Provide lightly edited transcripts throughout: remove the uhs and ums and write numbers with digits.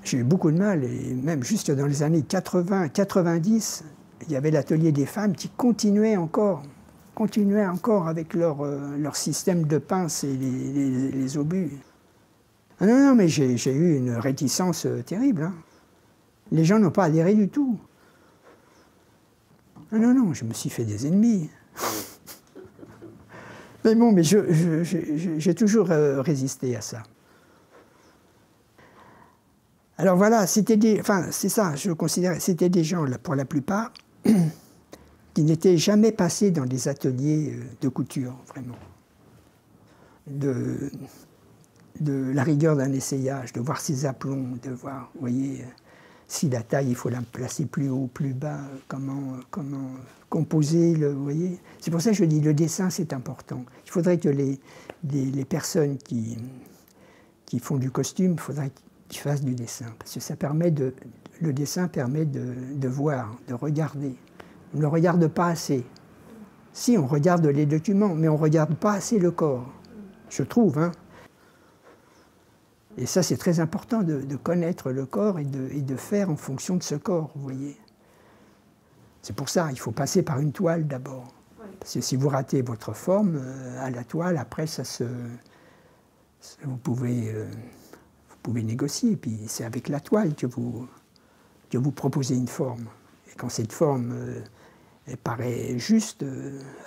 j'ai eu beaucoup de mal, et même juste dans les années 80, 90, il y avait l'atelier des femmes qui continuaient encore avec leur système de pinces et les obus. Ah non, non, mais j'ai eu une réticence terrible. Hein. Les gens n'ont pas adhéré du tout. Ah non, non, je me suis fait des ennemis. Mais bon, mais j'ai toujours résisté à ça. Alors voilà, c'était c'est ça, je considère, c'était des gens, là, pour la plupart, qui n'étaient jamais passés dans des ateliers de couture, vraiment. De la rigueur d'un essayage, de voir ses aplombs, de voir, vous voyez, si la taille, il faut la placer plus haut, plus bas, comment composer, vous voyez. C'est pour ça que je dis, le dessin, c'est important. Il faudrait que les personnes qui font du costume, il faudrait qu'ils fassent du dessin, parce que ça permet le dessin permet de voir, de regarder. On ne le regarde pas assez. Si, on regarde les documents, mais on ne regarde pas assez le corps, je trouve, hein. Et ça, c'est très important de connaître le corps et de faire en fonction de ce corps, vous voyez. C'est pour ça, il faut passer par une toile d'abord. Parce que si vous ratez votre forme à la toile, après, vous pouvez négocier. Et puis c'est avec la toile que vous proposez une forme. Et quand cette forme elle paraît juste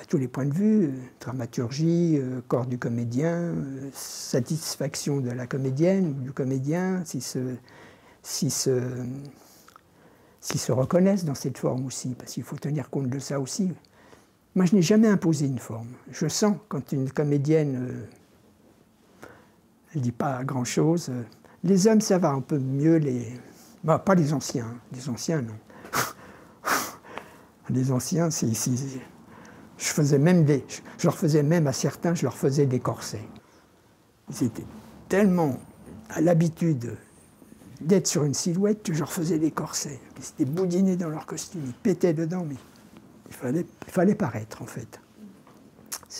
à tous les points de vue, dramaturgie, corps du comédien, satisfaction de la comédienne ou du comédien, s'ils se reconnaissent dans cette forme aussi, parce qu'il faut tenir compte de ça aussi. Moi, je n'ai jamais imposé une forme. Je sens quand une comédienne elle ne dit pas grand-chose. Les hommes, ça va un peu mieux, bah, pas les anciens. Hein. Les anciens, non. Les anciens, je leur faisais même à certains, je leur faisais des corsets. Ils étaient tellement à l'habitude d'être sur une silhouette que je leur faisais des corsets. Ils étaient boudinés dans leur costume, ils pétaient dedans, mais il fallait paraître, en fait.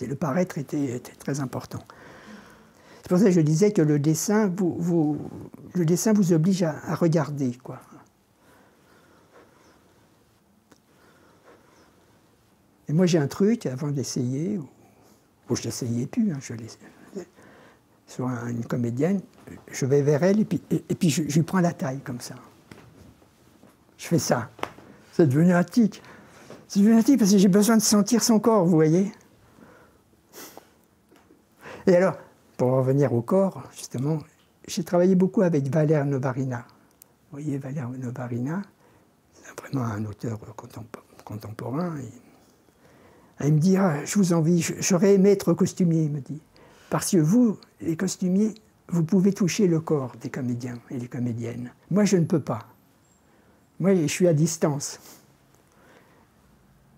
Le paraître était très important. C'est pour ça que je disais que le dessin vous oblige à regarder, quoi. Et moi, j'ai un truc, avant d'essayer, ou je n'essayais plus, hein, sur une comédienne, je vais vers elle et puis je lui prends la taille, comme ça. Je fais ça. C'est devenu un tic. C'est devenu un tic parce que j'ai besoin de sentir son corps, vous voyez. Et alors, pour revenir au corps, justement, j'ai travaillé beaucoup avec Valère Novarina. Vous voyez, Valère Novarina, c'est vraiment un auteur contemporain. Il me dit, ah, je vous envie, j'aurais aimé être costumier, il me dit. Parce que vous, les costumiers, vous pouvez toucher le corps des comédiens et des comédiennes. Moi, je ne peux pas. Moi, je suis à distance.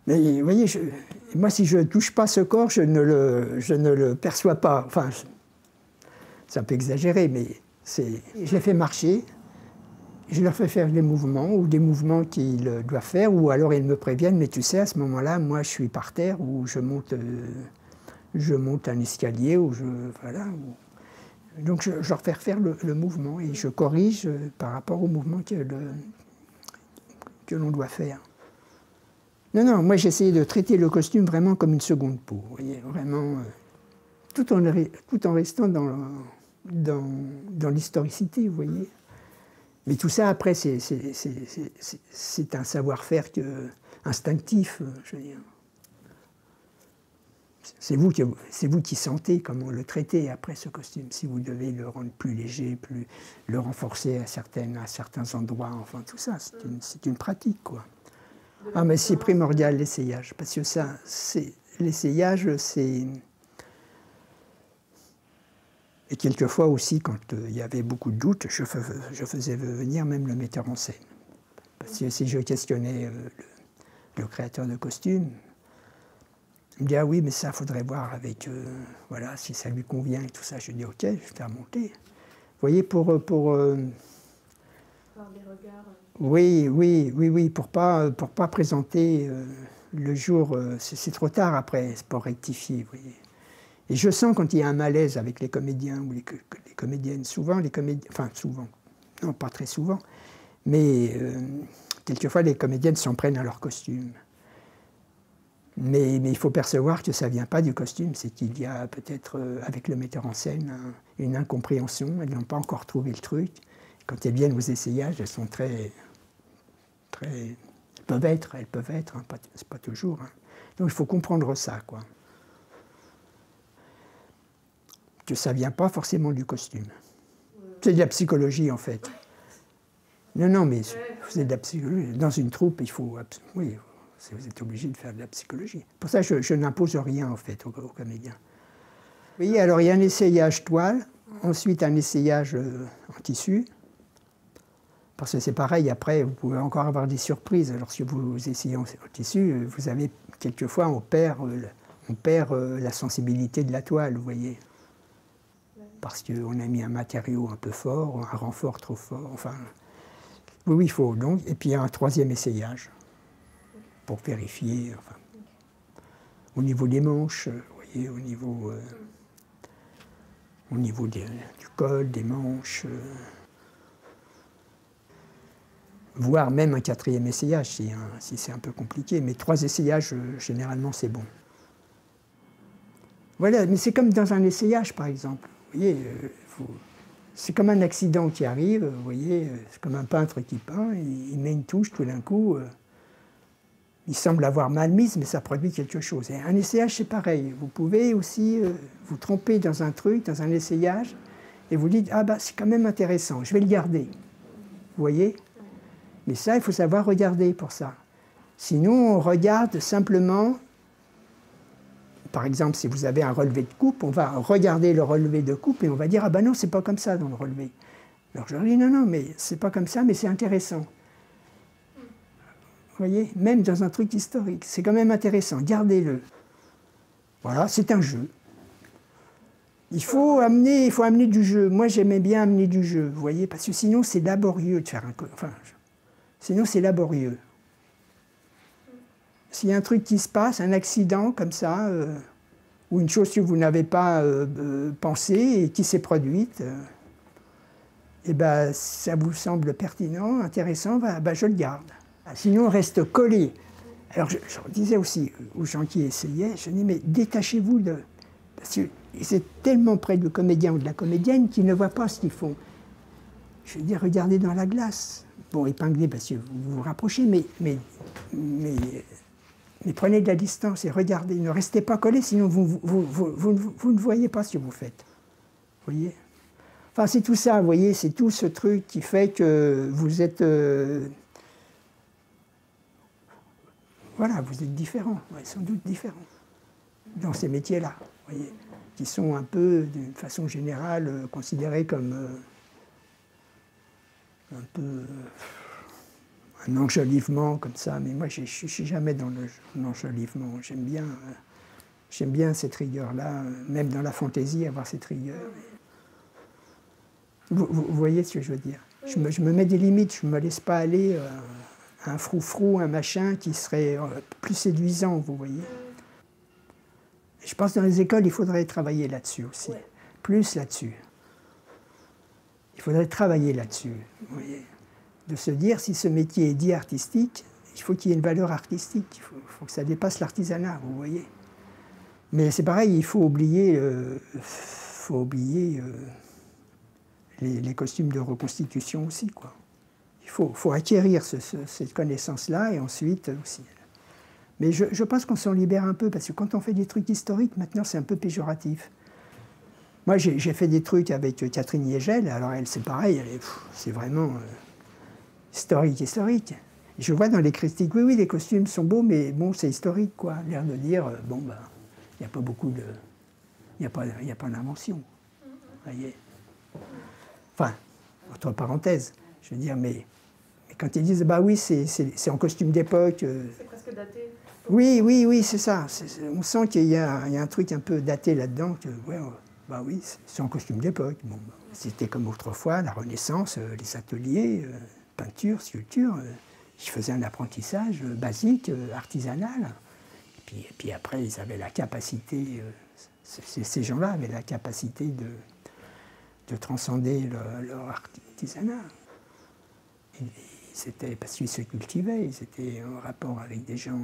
Mais vous voyez, moi, si je ne touche pas ce corps, je ne le perçois pas. Enfin, c'est un peu exagéré, mais je les fais marcher. Je leur fais faire des mouvements, ou des mouvements qu'ils doivent faire, ou alors ils me préviennent, mais tu sais, à ce moment-là, moi je suis par terre, ou je monte un escalier, ou voilà. Donc je leur fais faire le mouvement, et je corrige par rapport au mouvement que l'on doit faire. Non, non, moi j'essayais de traiter le costume vraiment comme une seconde peau, vous voyez, vraiment, tout en restant dans l'historicité, vous voyez. Mais tout ça, après, c'est un savoir-faire instinctif, je veux dire. C'est vous qui sentez comment le traiter après, ce costume. Si vous devez le rendre plus léger, le renforcer à certains endroits, enfin tout ça, c'est une pratique, quoi. Ah, mais c'est primordial, l'essayage, parce que ça, l'essayage, c'est... Et quelquefois aussi, quand il y avait beaucoup de doutes, je faisais venir même le metteur en scène. Parce que si je questionnais le créateur de costumes, il me dit « Ah oui, mais ça, il faudrait voir avec... voilà, si ça lui convient et tout ça. » Je dis « Ok, je vais faire monter. » Vous voyez, pour avoir des regards... Oui, pour pas présenter le jour... c'est trop tard après, c'est pour rectifier, vous voyez. Et je sens quand il y a un malaise avec les comédiens ou les comédiennes, souvent, Non, pas très souvent. Mais quelquefois, les comédiennes s'en prennent à leur costume. Mais il faut percevoir que ça ne vient pas du costume, c'est qu'il y a peut-être, avec le metteur en scène, une incompréhension. Elles n'ont pas encore trouvé le truc. Quand elles viennent aux essayages, elles sont très... elles peuvent être, hein, c'est pas toujours. Hein. Donc il faut comprendre ça, quoi. Que ça ne vient pas forcément du costume. C'est de la psychologie, en fait. Non, mais c'est de la psychologie. Dans une troupe, il faut... Oui, vous êtes obligé de faire de la psychologie. Pour ça, je n'impose rien, en fait, aux comédiens. Vous voyez, alors il y a un essayage toile, ensuite un essayage en tissu. Parce que c'est pareil, après, vous pouvez encore avoir des surprises. Lorsque vous essayez en tissu, vous avez, quelquefois, on perd la sensibilité de la toile, vous voyez. Parce qu'on a mis un matériau un peu fort, un renfort trop fort, enfin... Oui, il faut donc... Et puis il y a un troisième essayage, pour vérifier, enfin... Au niveau des manches, vous voyez, au niveau du col, des manches... voire même un quatrième essayage, si c'est un peu compliqué. Mais 3 essayages, généralement, c'est bon. Voilà, mais c'est comme dans un essayage, par exemple. Vous voyez, c'est comme un accident qui arrive, vous voyez, c'est comme un peintre qui peint, il met une touche, tout d'un coup, il semble avoir mal mise, mais ça produit quelque chose. Et un essayage, c'est pareil. Vous pouvez aussi vous tromper dans un truc, dans un essayage, et vous dites, ah bah c'est quand même intéressant, je vais le garder. Vous voyez? Mais ça, il faut savoir regarder pour ça. Sinon, on regarde simplement, par exemple, si vous avez un relevé de coupe, on va regarder le relevé de coupe et on va dire, ah ben non, c'est pas comme ça dans le relevé. Alors je leur dis, non, mais c'est pas comme ça, mais c'est intéressant. Vous voyez, même dans un truc historique, c'est quand même intéressant, gardez-le. Voilà, c'est un jeu. Il faut amener du jeu. Moi, j'aimais bien amener du jeu, vous voyez, parce que sinon, c'est laborieux de faire un... Enfin, sinon, c'est laborieux. S'il y a un truc qui se passe, un accident comme ça, ou une chose que vous n'avez pas pensé et qui s'est produite, et ben, ça vous semble pertinent, intéressant, ben, je le garde. Sinon, on reste collé. Alors, je disais aussi aux gens qui essayaient, je dis, mais détachez-vous de... Parce qu'ils étaient tellement près du comédien ou de la comédienne qu'ils ne voient pas ce qu'ils font. Je dis, regardez dans la glace. Bon, épinglez parce que vous vous rapprochez, mais prenez de la distance et regardez. Ne restez pas collés, sinon vous ne voyez pas ce que vous faites. Vous voyez? Enfin, c'est tout ça, vous voyez, c'est tout ce truc qui fait que vous êtes... voilà, vous êtes différents, ouais, sans doute différents, dans ces métiers-là, vous voyez, qui sont un peu, d'une façon générale, considérés comme un peu un enjolivement comme ça, mais moi je ne suis jamais dans l'enjolivement. J'aime bien cette rigueur-là, même dans la fantaisie, avoir cette rigueur. Vous voyez ce que je veux dire? Je me mets des limites, je ne me laisse pas aller à un froufrou, un machin qui serait plus séduisant, vous voyez. Je pense que dans les écoles, il faudrait travailler là-dessus aussi, plus là-dessus. Il faudrait travailler là-dessus, vous voyez. De se dire, si ce métier est dit artistique, il faut qu'il y ait une valeur artistique, il faut que ça dépasse l'artisanat, vous voyez. Mais c'est pareil, il faut oublier les costumes de reconstitution aussi, quoi. Il faut acquérir cette connaissance-là et ensuite aussi. Mais je pense qu'on s'en libère un peu, parce que quand on fait des trucs historiques, maintenant c'est un peu péjoratif. Moi j'ai fait des trucs avec Catherine Yegel, alors elle c'est pareil, c'est vraiment historique. Et je vois dans les critiques, oui, les costumes sont beaux, mais bon, c'est historique, quoi. L'air de dire, bon, ben, il n'y a pas beaucoup de... Il n'y a pas d'invention, vous voyez. Enfin, entre parenthèses, je veux dire, mais quand ils disent, bah oui, c'est en costume d'époque... c'est presque daté. Oui, c'est ça. On sent qu'il y a un truc un peu daté là-dedans, que, ouais, bah oui, c'est en costume d'époque. Bon, bah, c'était comme autrefois, la Renaissance, les ateliers, peinture, sculpture, ils faisaient un apprentissage basique, artisanal. Et puis après, ils avaient la capacité, ces gens-là avaient la capacité de transcender leur artisanat. C'était parce qu'ils se cultivaient, ils étaient en rapport avec des gens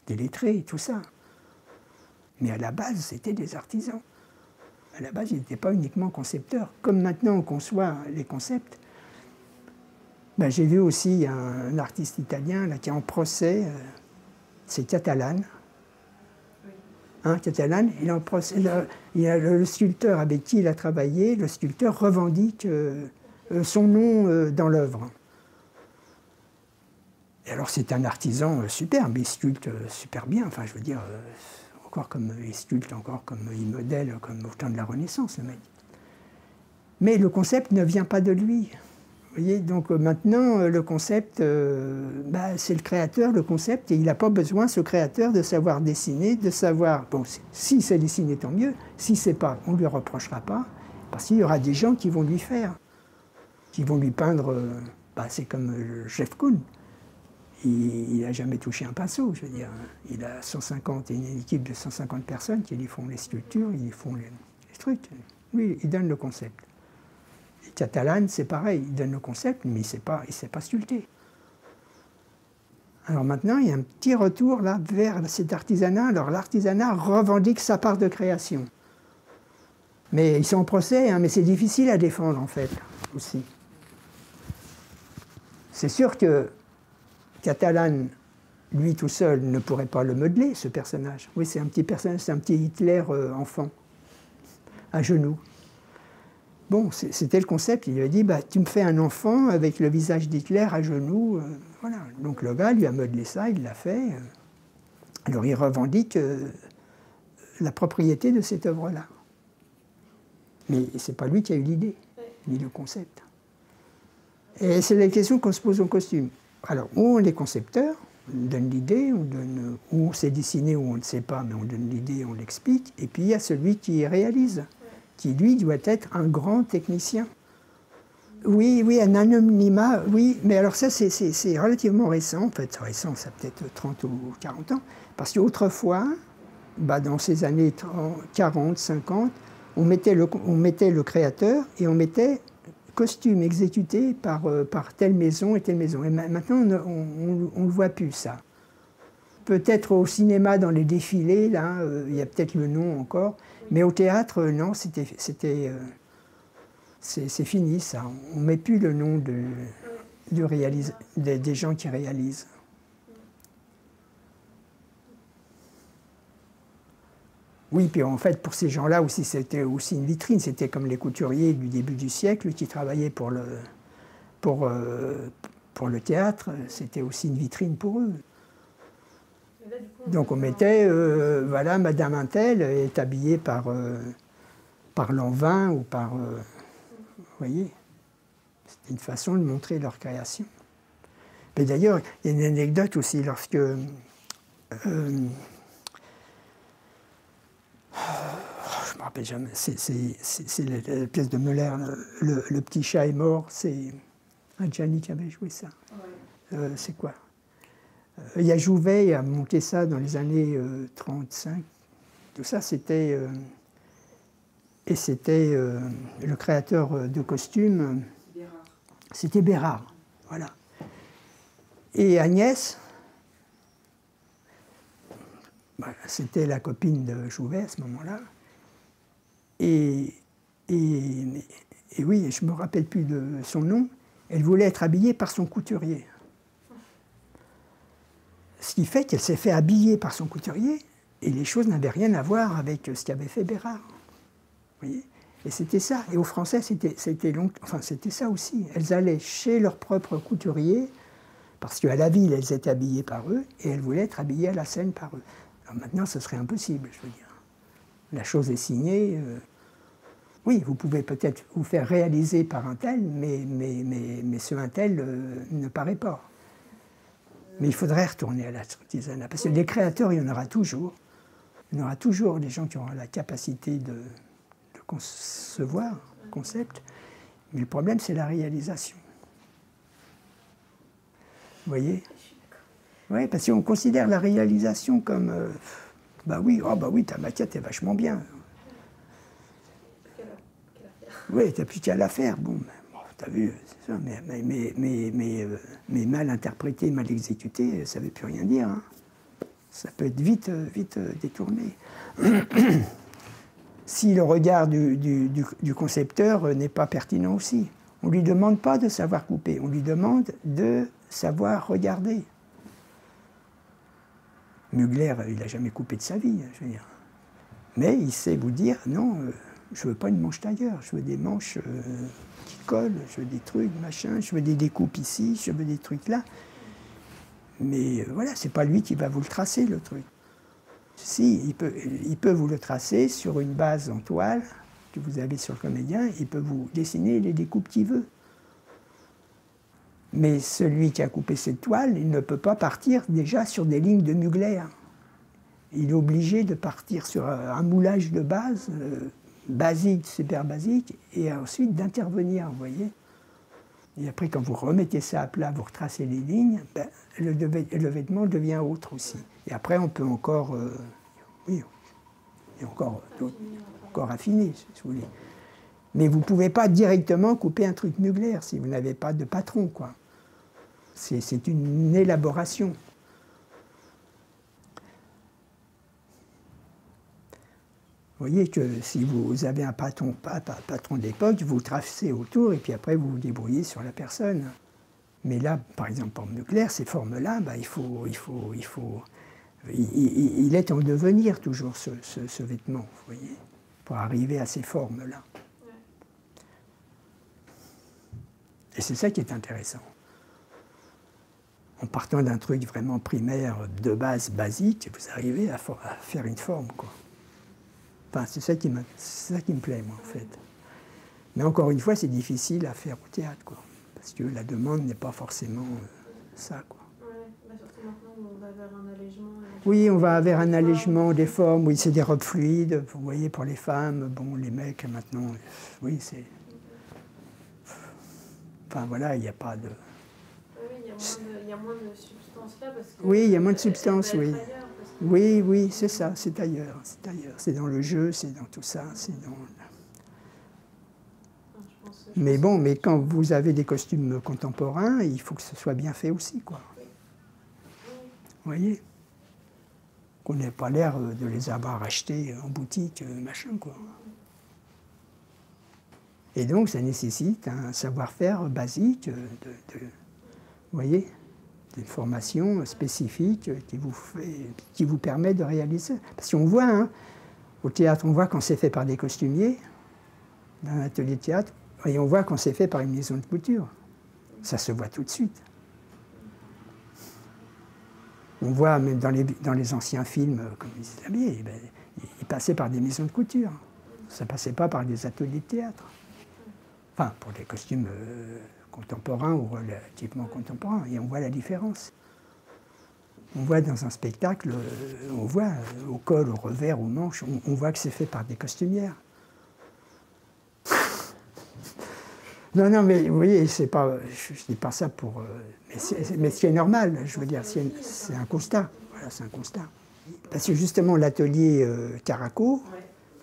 des lettrés, tout ça. Mais à la base, c'était des artisans. À la base, ils n'étaient pas uniquement concepteurs. Comme maintenant on conçoit les concepts, ben, j'ai vu aussi un artiste italien là, qui est en procès, c'est Catalan. Hein, Catalan, il est en procès, il y a le sculpteur avec qui il a travaillé, le sculpteur revendique son nom dans l'œuvre. Et alors c'est un artisan superbe, il sculpte super bien, enfin je veux dire, encore comme il sculpte, encore comme il modèle, comme au temps de la Renaissance, le mec. Mais le concept ne vient pas de lui. Vous voyez, donc maintenant, le concept, bah, c'est le créateur, le concept, et il n'a pas besoin, ce créateur, de savoir dessiner, de savoir, bon, si c'est dessiné, tant mieux, si c'est pas, on ne lui reprochera pas, parce qu'il y aura des gens qui vont lui faire, qui vont lui peindre, bah, c'est comme Jeff Koons. Il n'a jamais touché un pinceau, je veux dire. Il a 150, une équipe de 150 personnes qui lui font les sculptures, ils font les trucs. Lui, il donne le concept. Et Catalan, c'est pareil, il donne le concept, mais il ne sait pas sculpter. Alors maintenant, il y a un petit retour là vers cet artisanat. Alors l'artisanat revendique sa part de création. Mais ils sont en procès, hein, mais c'est difficile à défendre en fait, aussi. C'est sûr que Catalan, lui tout seul, ne pourrait pas le modeler, ce personnage. Oui, c'est un petit personnage, c'est un petit Hitler enfant, à genoux. Bon, c'était le concept, il lui a dit, bah, tu me fais un enfant avec le visage d'Hitler à genoux, voilà. Donc le gars lui a modelé ça, il l'a fait. Alors il revendique la propriété de cette œuvre-là. Mais ce n'est pas lui qui a eu l'idée, ni le concept. Et c'est la question qu'on se pose au costume. Alors, ou on est concepteur, on donne l'idée, ou on sait dessiner ou on ne sait pas, mais on donne l'idée, on l'explique. Et puis il y a celui qui réalise, qui lui doit être un grand technicien. Oui, oui, un anonymat, oui, mais alors ça c'est relativement récent, en fait, récent, ça peut-être 30 ou 40 ans, parce qu'autrefois, bah, dans ces années 40, 50, on mettait le créateur et on mettait costume exécuté par telle maison et telle maison. Et maintenant, on ne voit plus ça. Peut-être au cinéma, dans les défilés, là, il y a peut-être le nom encore, mais au théâtre, non, c'est fini, ça. On ne met plus le nom des gens qui réalisent. Oui, puis en fait, pour ces gens-là aussi, c'était aussi une vitrine. C'était comme les couturiers du début du siècle qui travaillaient pour le théâtre. C'était aussi une vitrine pour eux. Donc on mettait, voilà, Madame Intel est habillée par Lanvin ou par... vous voyez, c'était une façon de montrer leur création. Mais d'ailleurs, il y a une anecdote aussi, lorsque... je ne me rappelle jamais, c'est la pièce de Möller, le petit chat est mort, c'est Adjani qui avait joué ça. Ouais. C'est quoi? Il y a Jouvet a monté ça dans les années 35. Tout ça, c'était... et c'était le créateur de costumes. C'était Bérard, voilà. Et Agnès, bah, c'était la copine de Jouvet à ce moment-là. Et oui, je ne me rappelle plus de son nom, elle voulait être habillée par son couturier. Ce qui fait qu'elle s'est fait habiller par son couturier, et les choses n'avaient rien à voir avec ce qu'avait fait Bérard. Vous voyez? Et c'était ça. Et aux Français, c'était ça aussi. Elles allaient chez leur propre couturier, parce qu'à la ville, elles étaient habillées par eux, et elles voulaient être habillées à la scène par eux. Alors maintenant, ce serait impossible, je veux dire. La chose est signée. Oui, vous pouvez peut-être vous faire réaliser par un tel, mais ce un tel ne paraît pas. Mais il faudrait retourner à l'artisanat, parce que les créateurs, il y en aura toujours. Il y en aura toujours des gens qui auront la capacité de concevoir un concept, mais le problème, c'est la réalisation. Vous voyez? Oui, parce qu'on considère la réalisation comme... bah oui, ta maquette est vachement bien. Oui, t'as plus qu'à la faire. Bon, t'as vu, c'est ça, mais mal interprété, mal exécuté, ça ne veut plus rien dire. Hein. Ça peut être vite détourné. Si le regard du concepteur n'est pas pertinent aussi. On ne lui demande pas de savoir couper, on lui demande de savoir regarder. Mugler, il n'a jamais coupé de sa vie, je veux dire. Mais il sait vous dire, non, je ne veux pas une manche tailleur, je veux des manches qui collent, je veux des trucs, machin, je veux des découpes ici, je veux des trucs là. Mais voilà, c'est pas lui qui va vous le tracer, le truc. Si, il peut vous le tracer sur une base en toile que vous avez sur le comédien, il peut vous dessiner les découpes qu'il veut. Mais celui qui a coupé cette toile, il ne peut pas partir déjà sur des lignes de Mugler. Il est obligé de partir sur un moulage de base, basique, super basique, et ensuite d'intervenir, vous voyez. Et après, quand vous remettez ça à plat, vous retracez les lignes, ben, le vêtement devient autre aussi. Et après, on peut encore, oui, et encore affiner, si vous voulez. Mais vous ne pouvez pas directement couper un truc Mugler si vous n'avez pas de patron, quoi. C'est une élaboration. Vous voyez que si vous avez un patron d'époque, vous tracez autour et puis après vous vous débrouillez sur la personne. Mais là, par exemple, pour Mugler, ces formes-là, bah, il est en devenir toujours ce vêtement, vous voyez, pour arriver à ces formes-là. Et c'est ça qui est intéressant. En partant d'un truc vraiment primaire, de base, basique, vous arrivez à faire une forme, quoi. Enfin, c'est ça qui me plaît, moi, en fait. Mais encore une fois, c'est difficile à faire au théâtre, quoi. Parce que la demande n'est pas forcément ça, quoi. Ouais, bah surtout maintenant, on va vers un allègement. Oui, on va vers un allègement des formes. Oui, c'est des robes fluides, vous voyez, pour les femmes. Bon, les mecs, maintenant, oui, c'est... Enfin, voilà, il n'y a pas de... Il y a moins de substance là parce que... Oui, il y a moins de substance, oui. Que... Oui, oui, c'est ça, c'est ailleurs, c'est ailleurs. C'est dans le jeu, c'est dans tout ça, c'est dans... Mais bon, mais quand vous avez des costumes contemporains, il faut que ce soit bien fait aussi, quoi. Vous voyez? Qu'on n'ait pas l'air de les avoir achetés en boutique, machin, quoi. Et donc, ça nécessite un savoir-faire basique, vous voyez, une formation spécifique qui vous permet de réaliser. Parce qu'on voit, hein, au théâtre, on voit quand c'est fait par des costumiers, dans un atelier de théâtre, et on voit quand c'est fait par une maison de couture. Ça se voit tout de suite. On voit même dans les anciens films, comme les habillés, ben, ils passaient par des maisons de couture. Ça ne passait pas par des ateliers de théâtre. Enfin, pour des costumes contemporains ou relativement contemporains. Et on voit la différence. On voit dans un spectacle, on voit au col, au revers, aux manches, on voit que c'est fait par des costumières. Non, non, mais vous voyez, c'est pas, je ne dis pas ça pour... mais ce qui est normal, je veux dire, c'est un constat. Voilà, c'est un constat. Parce que justement, l'atelier Caraco,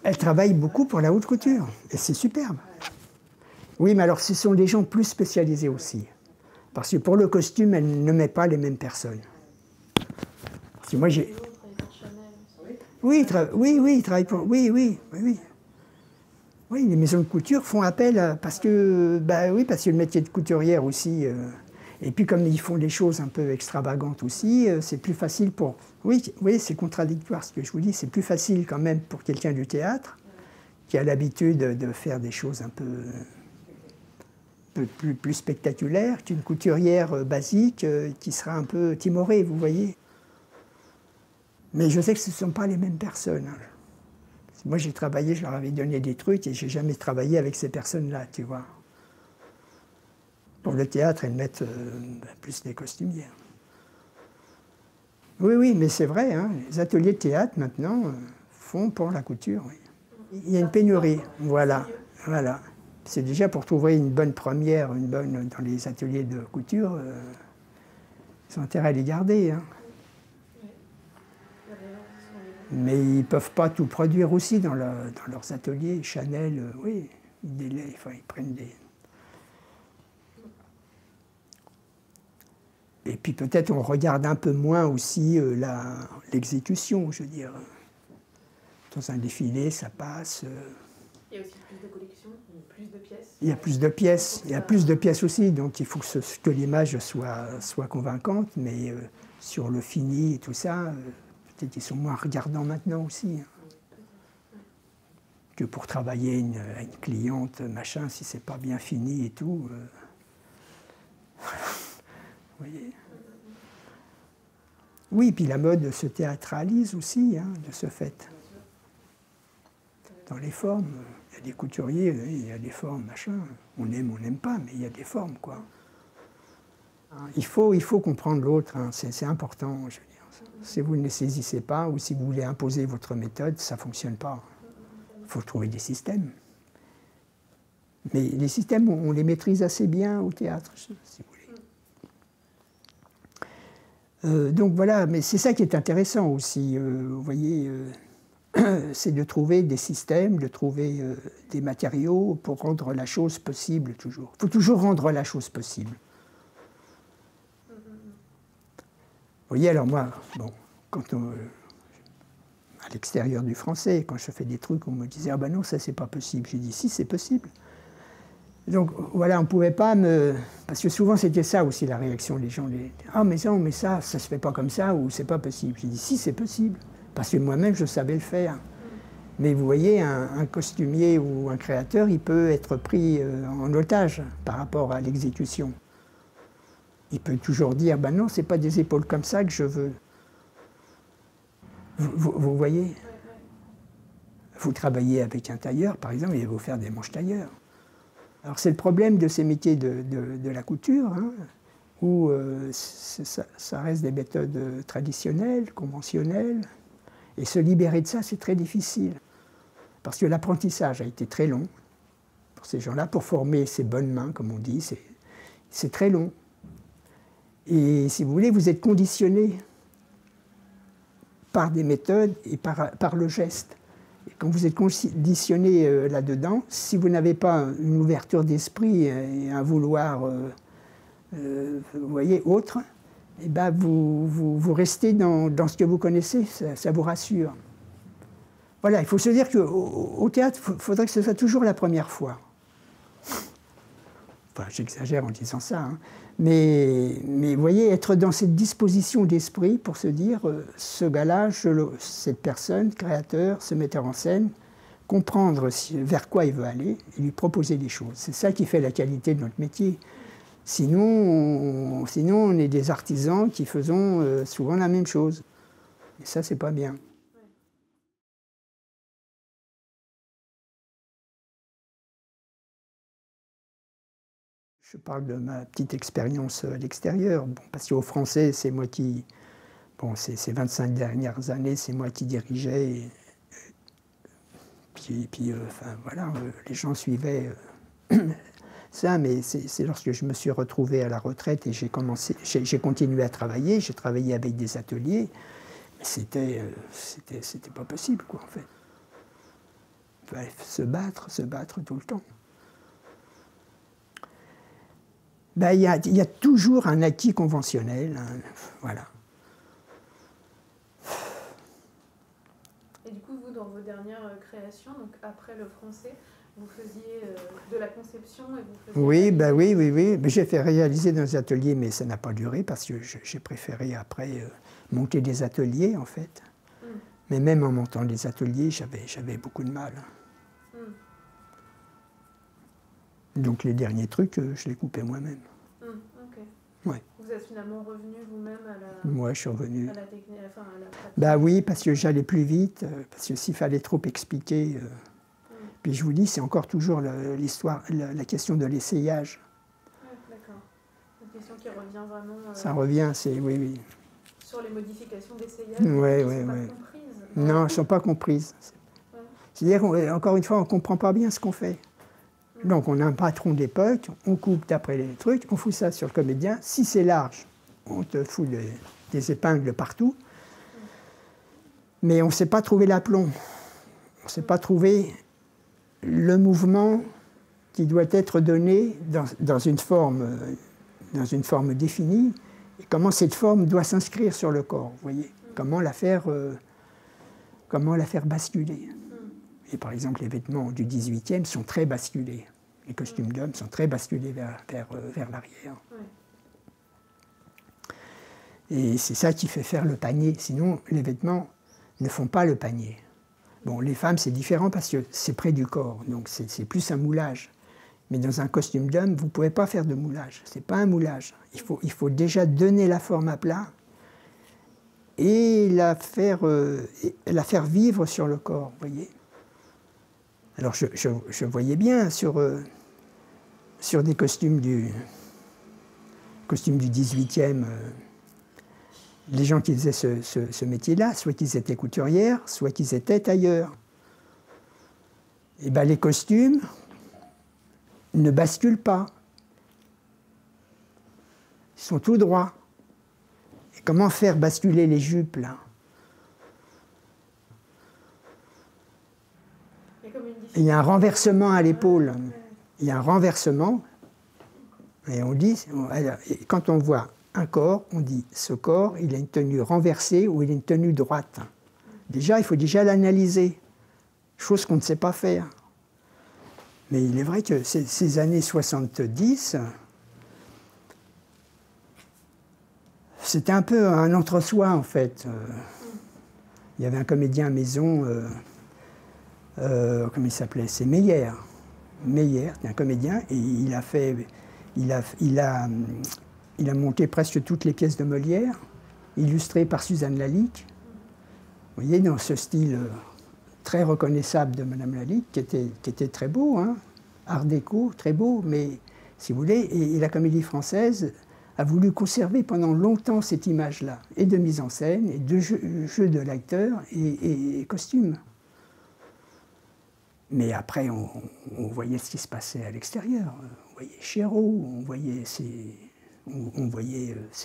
elle travaille beaucoup pour la haute couture. Et c'est superbe. Oui, mais alors ce sont des gens plus spécialisés aussi. Parce que pour le costume, elle ne met pas les mêmes personnes. Parce que moi, j'ai... Oui, il travaille pour... Oui. Oui, les maisons de couture font appel parce que... Bah oui, parce que le métier de couturière aussi... et puis comme ils font des choses un peu extravagantes aussi, c'est plus facile pour... Oui, c'est contradictoire ce que je vous dis. C'est plus facile quand même pour quelqu'un du théâtre qui a l'habitude de faire des choses un peu... plus spectaculaire qu'une couturière basique qui sera un peu timorée, vous voyez. Mais je sais que ce ne sont pas les mêmes personnes. Hein. Moi, j'ai travaillé, je leur avais donné des trucs et je n'ai jamais travaillé avec ces personnes-là, tu vois. Pour le théâtre, elles mettent plus des costumières. Oui, mais c'est vrai, hein, les ateliers de théâtre, maintenant, font pour la couture. Oui. Il y a une pénurie, voilà. C'est déjà pour trouver une bonne première, dans les ateliers de couture, ils ont intérêt à les garder. Hein. Mais ils ne peuvent pas tout produire aussi dans leurs ateliers. Chanel, oui, ils prennent des... Et puis peut-être on regarde un peu moins aussi l'exécution, je veux dire. Dans un défilé, ça passe. Il y a aussi plus de collections, plus de pièces. Il y a plus de pièces, il y a plus de pièces aussi, donc il faut que l'image soit convaincante, mais sur le fini et tout ça, peut-être qu'ils sont moins regardants maintenant aussi. Que pour travailler une cliente, machin, si c'est pas bien fini et tout. Vous voyez. Oui, puis la mode se théâtralise aussi, hein, de ce fait. Dans les formes, il y a des couturiers, il y a des formes, machin. On n'aime pas, mais il y a des formes, quoi. Il faut comprendre l'autre, hein, c'est important, je veux dire. Si vous ne les saisissez pas, ou si vous voulez imposer votre méthode, ça ne fonctionne pas. Il faut trouver des systèmes. Mais les systèmes, on les maîtrise assez bien au théâtre, si vous voulez. Donc voilà, mais c'est ça qui est intéressant aussi, vous voyez, c'est de trouver des systèmes, de trouver des matériaux pour rendre la chose possible toujours. Il faut toujours rendre la chose possible. Vous voyez, alors moi, bon, à l'extérieur du français, quand je fais des trucs, on me disait « Ah ben non, ça c'est pas possible ». J'ai dit « Si, c'est possible ». Donc voilà, on ne pouvait pas me... Parce que souvent c'était ça aussi la réaction des gens. « Ah mais non, mais ça se fait pas comme ça » ou « C'est pas possible ». J'ai dit « Si, c'est possible ». Parce que moi-même, je savais le faire. Mais vous voyez, un costumier ou un créateur, il peut être pris en otage par rapport à l'exécution. Il peut toujours dire « Ben non, ce n'est pas des épaules comme ça que je veux ». Vous voyez? Vous travaillez avec un tailleur, par exemple, il va vous faire des manches tailleurs. Alors c'est le problème de ces métiers de la couture, hein, où ça reste des méthodes traditionnelles, conventionnelles, et se libérer de ça, c'est très difficile. Parce que l'apprentissage a été très long pour ces gens-là, pour former ces bonnes mains, comme on dit, c'est très long. Et si vous voulez, vous êtes conditionné par des méthodes et par le geste. Et quand vous êtes conditionné là-dedans, si vous n'avez pas une ouverture d'esprit et un vouloir, vous voyez, autre, eh ben vous restez dans ce que vous connaissez, ça vous rassure. Voilà, il faut se dire qu'au théâtre, il faudrait que ce soit toujours la première fois. Enfin, j'exagère en disant ça, hein. Mais vous voyez, être dans cette disposition d'esprit pour se dire, ce gars-là, cette personne, créateur, ce metteur en scène, comprendre vers quoi il veut aller et lui proposer des choses. C'est ça qui fait la qualité de notre métier. Sinon, on est des artisans qui faisons souvent la même chose. Et ça, c'est pas bien. Je parle de ma petite expérience à l'extérieur, bon, parce qu'au français, c'est moi qui... Bon, ces 25 dernières années, c'est moi qui dirigeais. Et puis enfin, voilà, les gens suivaient ça, mais c'est lorsque je me suis retrouvé à la retraite et j'ai continué à travailler, j'ai travaillé avec des ateliers, mais c'était pas possible, quoi, en fait. Il fallait se battre tout le temps. Ben, y a toujours un acquis conventionnel, hein, voilà. Et du coup, vous, dans vos dernières créations, donc après le français, vous faisiez de la conception et vous faisiez... Oui, ben oui. J'ai fait réaliser dans des ateliers, mais ça n'a pas duré parce que j'ai préféré après monter des ateliers, en fait. Mais même en montant des ateliers, j'avais beaucoup de mal. Donc les derniers trucs, je les coupais moi-même. Okay. Ouais. Vous êtes finalement revenu vous-même à la... Moi, je suis revenu. À la technique, enfin, à la pratique. Bah oui, parce que j'allais plus vite, parce que s'il fallait trop expliquer... Puis je vous dis, c'est encore toujours l'histoire, la question de l'essayage. D'accord. Une question qui revient vraiment... Ça revient, c'est... Oui. Sur les modifications d'essayage, qui ne sont pas comprises. Non, elles ne sont pas comprises. C'est-à-dire, encore une fois, on ne comprend pas bien ce qu'on fait. Donc on a un patron d'époque, on coupe d'après les trucs, on fout ça sur le comédien. Si c'est large, on te fout des épingles partout. Mais on ne sait pas trouver l'aplomb. On ne sait pas trouver le mouvement qui doit être donné dans une forme définie Et comment cette forme doit s'inscrire sur le corps, vous voyez. Comment la faire basculer. Et par exemple, les vêtements du 18e sont très basculés. Les costumes d'hommes sont très basculés vers l'arrière. Et c'est ça qui fait faire le panier. Sinon, les vêtements ne font pas le panier. Bon, les femmes, c'est différent parce que c'est près du corps, donc c'est plus un moulage. Mais dans un costume d'homme, vous ne pouvez pas faire de moulage. Ce n'est pas un moulage. Il faut déjà donner la forme à plat et la faire vivre sur le corps, vous voyez. Alors je voyais bien sur des costumes du 18e, les gens qui faisaient ce métier-là, soit qu'ils étaient couturières, soit qu'ils étaient tailleurs. Et bien les costumes ne basculent pas. Ils sont tout droits. Et comment faire basculer les jupes, là? Il y a un renversement à l'épaule. Il y a un renversement. Et on dit, quand on voit un corps, on dit ce corps, il a une tenue renversée ou il a une tenue droite. Déjà, il faut déjà l'analyser, chose qu'on ne sait pas faire. Mais il est vrai que ces années 70, c'était un peu un entre-soi, en fait. Il y avait un comédien à Maison, comment il s'appelait? C'est Meyer. Meyer, c'est un comédien, et il a monté presque toutes les pièces de Molière, illustrées par Suzanne Lalique. Vous voyez, dans ce style très reconnaissable de Madame Lalique, qui était très beau, hein, art déco, très beau, mais si vous voulez, et la Comédie Française a voulu conserver pendant longtemps cette image-là, et de mise en scène, et de jeu de l'acteur, et costume. Mais après, on voyait ce qui se passait à l'extérieur. On voyait Chéreau, on voyait ces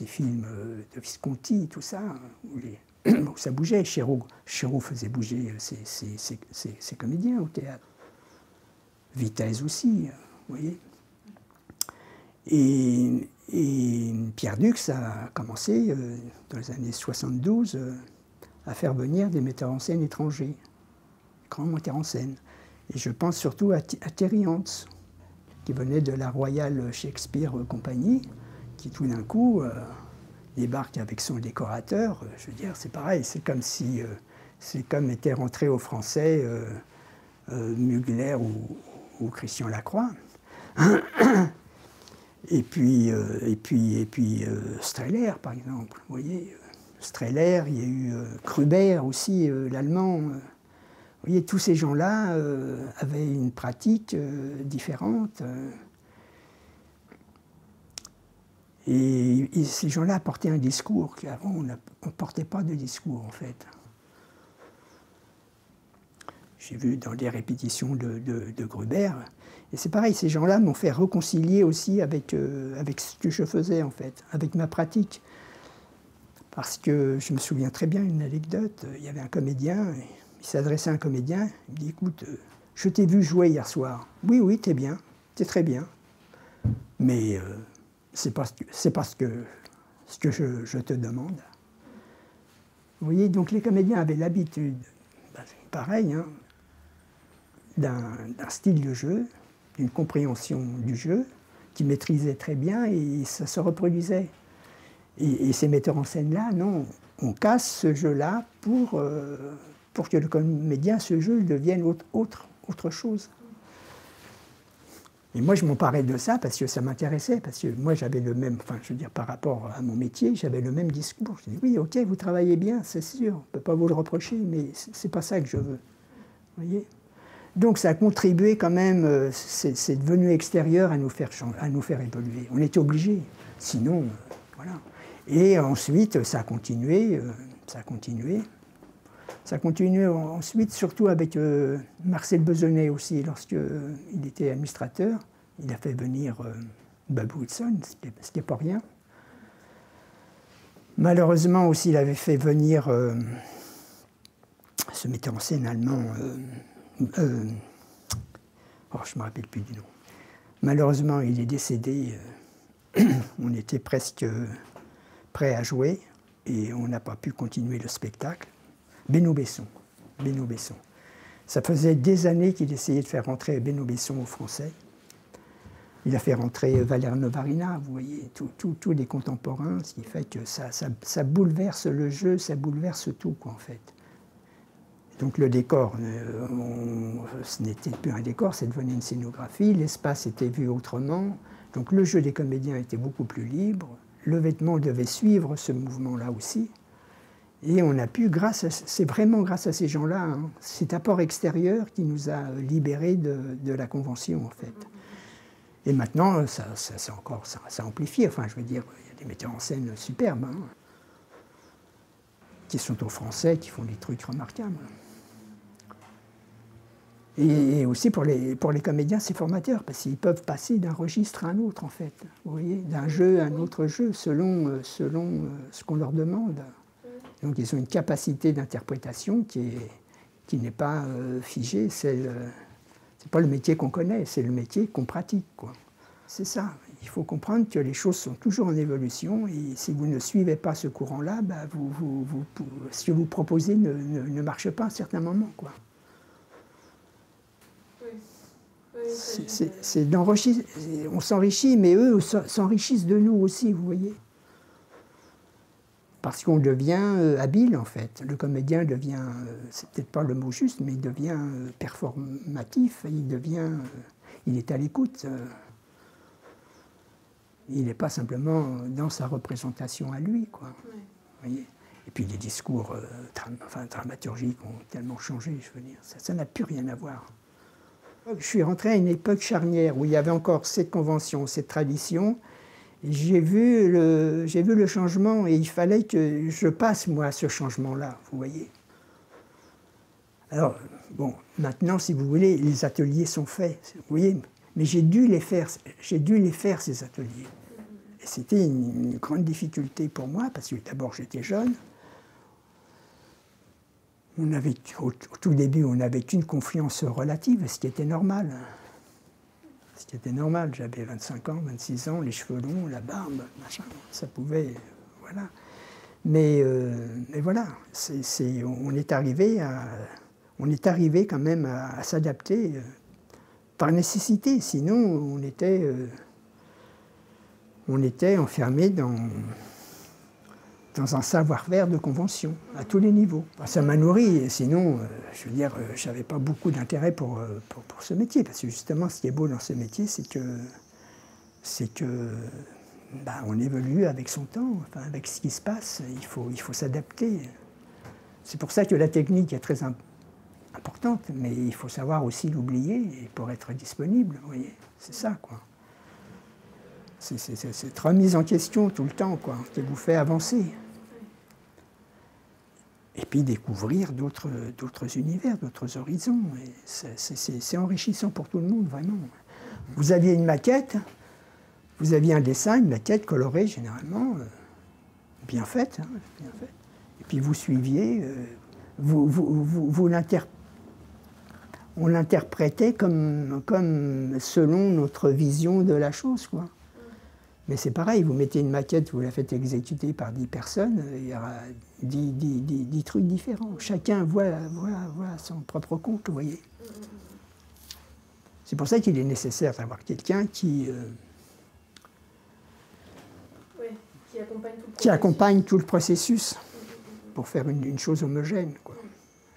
films de Visconti, tout ça, où ça bougeait. Chéreau faisait bouger ses comédiens au théâtre. Vitesse aussi, vous voyez. Et Pierre Dux a commencé, dans les années 72, à faire venir des metteurs en scène étrangers, grands metteurs en scène. Et je pense surtout à Terry Hans, qui venait de la Royal Shakespeare Company, qui tout d'un coup débarque avec son décorateur. Je veux dire, c'est pareil, c'est comme était rentré aux Français Mugler ou Christian Lacroix. Et puis Strehler, par exemple. Vous voyez, Strehler, il y a eu Kruber aussi, l'Allemand. Vous voyez, tous ces gens-là avaient une pratique différente. Et ces gens-là apportaient un discours qu'avant, on ne portait pas de discours, en fait. J'ai vu dans des répétitions de Gruber. Et c'est pareil, ces gens-là m'ont fait réconcilier aussi avec ce que je faisais, en fait, avec ma pratique. Parce que je me souviens très bien d'une anecdote. Il y avait un comédien, il s'adressait à un comédien, il me dit, écoute, je t'ai vu jouer hier soir. Oui, oui, t'es bien, t'es très bien. Mais c'est pas ce que je te demande. Vous voyez, donc les comédiens avaient l'habitude, pareil, hein, d'un style de jeu, d'une compréhension du jeu, qu'ils maîtrisaient très bien et ça se reproduisait. Et ces metteurs en scène-là, non, on casse ce jeu-là pour que le comédien, ce jeu, devienne autre chose. Et moi, je m'emparais de ça parce que ça m'intéressait, parce que moi, j'avais le même, enfin, je veux dire, par rapport à mon métier, j'avais le même discours. Je dis, oui, ok, vous travaillez bien, c'est sûr, on ne peut pas vous le reprocher, mais c'est pas ça que je veux. Vous voyez? Donc, ça a contribué quand même, c'est devenu extérieur à nous faire évoluer. On était obligés, sinon, voilà. Et ensuite, ça a continué, ça a continué. Ça a continué ensuite, surtout avec Marcel Besonnet aussi, lorsqu'il était administrateur. Il a fait venir Babou Wilson, ce qui n'est pas rien. Malheureusement aussi, il avait fait venir ce metteur en scène allemand, je ne me rappelle plus du nom. Malheureusement, il est décédé, on était presque prêt à jouer, et on n'a pas pu continuer le spectacle. Benoît Besson. Benoît Besson. Ça faisait des années qu'il essayait de faire rentrer Benoît Besson au Français. Il a fait rentrer Valère Novarina, vous voyez, tous les contemporains, ce qui fait que ça bouleverse le jeu, ça bouleverse tout, quoi, en fait. Donc le décor, ce n'était plus un décor, c'est devenu une scénographie, l'espace était vu autrement, donc le jeu des comédiens était beaucoup plus libre, le vêtement devait suivre ce mouvement-là aussi, et on a pu, c'est vraiment grâce à ces gens-là, hein, cet apport extérieur qui nous a libérés de la convention, en fait. Et maintenant, ça amplifie, enfin je veux dire, il y a des metteurs en scène superbes, hein, qui sont aux Français, qui font des trucs remarquables. Et aussi pour les comédiens, c'est formateur, parce qu'ils peuvent passer d'un registre à un autre, en fait. Vous voyez, d'un jeu à un autre jeu, selon ce qu'on leur demande. Donc ils ont une capacité d'interprétation qui n'est pas figée. C'est pas le métier qu'on connaît, c'est le métier qu'on pratique, quoi. C'est ça. Il faut comprendre que les choses sont toujours en évolution, et si vous ne suivez pas ce courant-là, bah, ce que vous proposez ne marche pas à un certain moment, quoi. On s'enrichit, mais eux s'enrichissent de nous aussi, vous voyez. Parce qu'on devient habile, en fait. Le comédien devient, c'est peut-être pas le mot juste, mais il devient performatif, il est à l'écoute. Il n'est pas simplement dans sa représentation à lui, quoi. Oui. Vous voyez. Et puis les discours dramaturgiques ont tellement changé, je veux dire. Ça n'a plus rien à voir. Je suis rentré à une époque charnière où il y avait encore cette convention, cette tradition. J'ai vu le changement, et il fallait que je passe, moi, à ce changement-là, vous voyez. Alors, bon, maintenant, si vous voulez, les ateliers sont faits, vous voyez, mais j'ai dû les faire, ces ateliers. Et c'était une grande difficulté pour moi, parce que d'abord, j'étais jeune. Au tout début, on n'avait qu'une confiance relative, ce qui était normal. Ce qui était normal, j'avais 25 ans, 26 ans, les cheveux longs, la barbe, machin, ça pouvait, voilà. Mais voilà, on est arrivé quand même à s'adapter par nécessité, sinon on était enfermé dans un savoir-faire de convention, à tous les niveaux. Ça m'a nourri, sinon, je veux dire, je n'avais pas beaucoup d'intérêt pour ce métier, parce que justement, ce qui est beau dans ce métier, c'est que on évolue avec son temps, enfin, avec ce qui se passe, il faut s'adapter. C'est pour ça que la technique est très importante, mais il faut savoir aussi l'oublier pour être disponible, vous voyez, c'est ça, quoi. C'est cette remise en question tout le temps, quoi, qui vous fait avancer. Et puis découvrir d'autres univers, d'autres horizons. C'est enrichissant pour tout le monde, vraiment. Vous aviez une maquette, vous aviez un dessin, une maquette colorée généralement, bien faite, hein, bien faite. Et puis vous suiviez, on l'interprétait comme selon notre vision de la chose, quoi. Mais c'est pareil, vous mettez une maquette, vous la faites exécuter par 10 personnes, il y aura 10 trucs différents. Chacun voit son propre compte, vous voyez. C'est pour ça qu'il est nécessaire d'avoir quelqu'un qui accompagne tout le processus pour faire une chose homogène, quoi.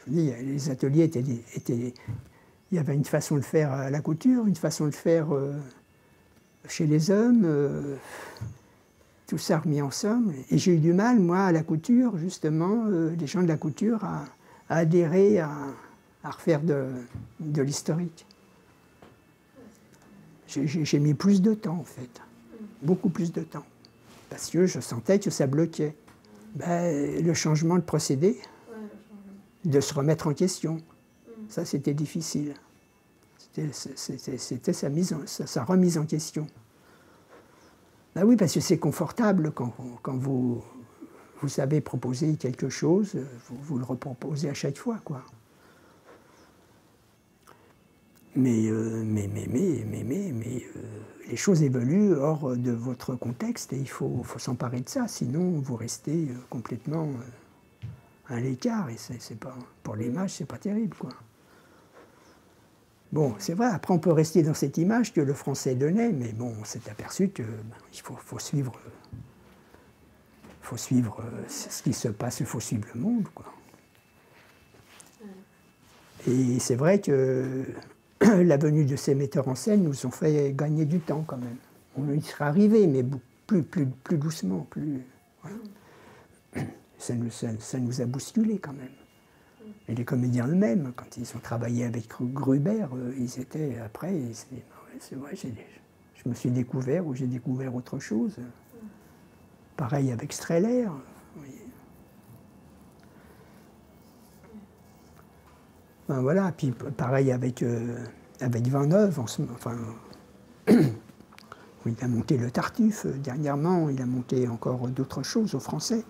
Je vous dis, les ateliers il y avait une façon de faire à la couture, une façon de faire chez les hommes, tout ça remis ensemble. Et j'ai eu du mal, moi, à la couture, justement, les gens de la couture, à adhérer à refaire de l'historique. J'ai mis plus de temps, en fait. Beaucoup plus de temps. Parce que je sentais que ça bloquait. Le changement de procédé, de se remettre en question, ça, c'était difficile. C'était sa remise en question. Ben oui, parce que c'est confortable quand vous savez proposer quelque chose, vous le reproposez à chaque fois, quoi. les choses évoluent hors de votre contexte et il faut s'emparer de ça, sinon vous restez complètement à l'écart et c'est pas, pour l'image, c'est pas terrible, quoi. Bon, c'est vrai, après on peut rester dans cette image que le français donnait, mais bon, on s'est aperçu que il faut suivre ce qui se passe, il faut suivre le monde, quoi. Et c'est vrai que la venue de ces metteurs en scène nous ont fait gagner du temps quand même. On y serait arrivé, mais plus doucement, plus. Voilà. Ça nous a bousculé quand même. Et les comédiens eux-mêmes, quand ils ont travaillé avec Gruber, ils étaient après, ils se disaient, ouais, c'est vrai, je me suis découvert ou j'ai découvert autre chose. Pareil avec Streller. Oui. Ben voilà, puis pareil avec Van Heuve, enfin, il a monté le Tartuffe dernièrement, il a monté encore d'autres choses au Français.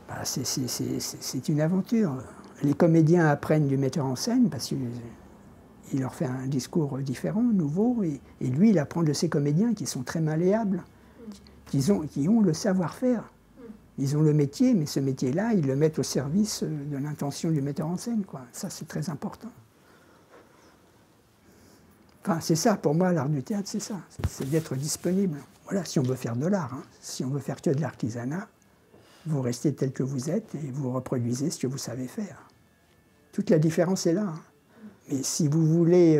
Ben, c'est une aventure. Les comédiens apprennent du metteur en scène parce qu'il leur fait un discours différent, nouveau, et lui, il apprend de ces comédiens qui sont très malléables, qui ont le savoir-faire. Ils ont le métier, mais ce métier-là, ils le mettent au service de l'intention du metteur en scène, quoi. Ça, c'est très important. Enfin, c'est ça, pour moi, l'art du théâtre, c'est ça. C'est d'être disponible. Voilà, si on veut faire de l'art, hein. Si on veut faire que de l'artisanat, vous restez tel que vous êtes et vous reproduisez ce que vous savez faire. Toute la différence est là, hein. Mais si vous voulez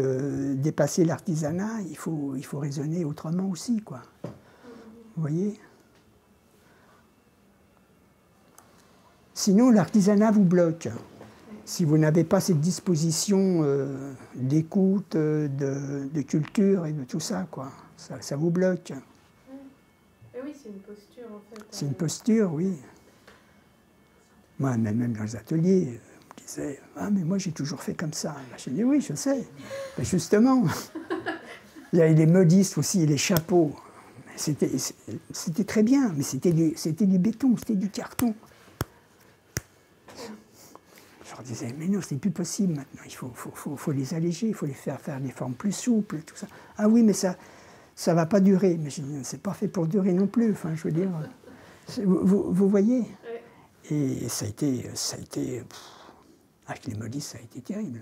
dépasser l'artisanat, il faut raisonner autrement aussi, quoi. Vous voyez ? Sinon, l'artisanat vous bloque. Si vous n'avez pas cette disposition d'écoute, de culture et de tout ça, quoi, ça vous bloque. Et oui, c'est une posture, en fait. C'est une posture, oui. Moi, même dans les ateliers, on me disait « Ah, mais moi, j'ai toujours fait comme ça. » J'ai dit « Oui, je sais. » Ben justement, il y avait les modistes aussi, les chapeaux. C'était très bien, mais c'était du béton, c'était du carton. Je leur disais, mais non, c'est plus possible maintenant, il faut les alléger, il faut les faire des formes plus souples, tout ça. Ah oui, mais ça va pas durer. Mais c'est pas fait pour durer non plus, enfin, je veux dire. Vous voyez ? Et ça a été avec les modistes, ça a été terrible.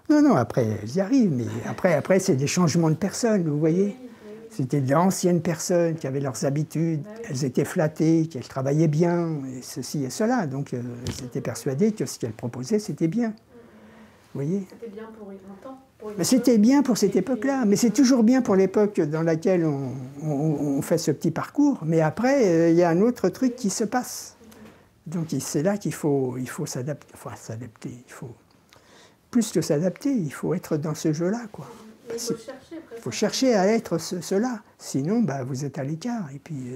Non, après, j'y arrive, mais après c'est des changements de personnes, vous voyez ? C'était d'anciennes personnes qui avaient leurs habitudes, elles étaient flattées, qu'elles travaillaient bien, et ceci et cela. Donc elles étaient persuadées que ce qu'elles proposaient, c'était bien. Vous voyez ? C'était bien pour un temps. Mais c'était bien pour cette époque-là, mais c'est toujours bien pour l'époque dans laquelle on fait ce petit parcours. Mais après, il y a un autre truc qui se passe. Donc c'est là qu'il faut s'adapter. Enfin, s'adapter, plus que s'adapter, il faut être dans ce jeu-là, quoi. Il faut chercher à être cela, sinon bah, vous êtes à l'écart et puis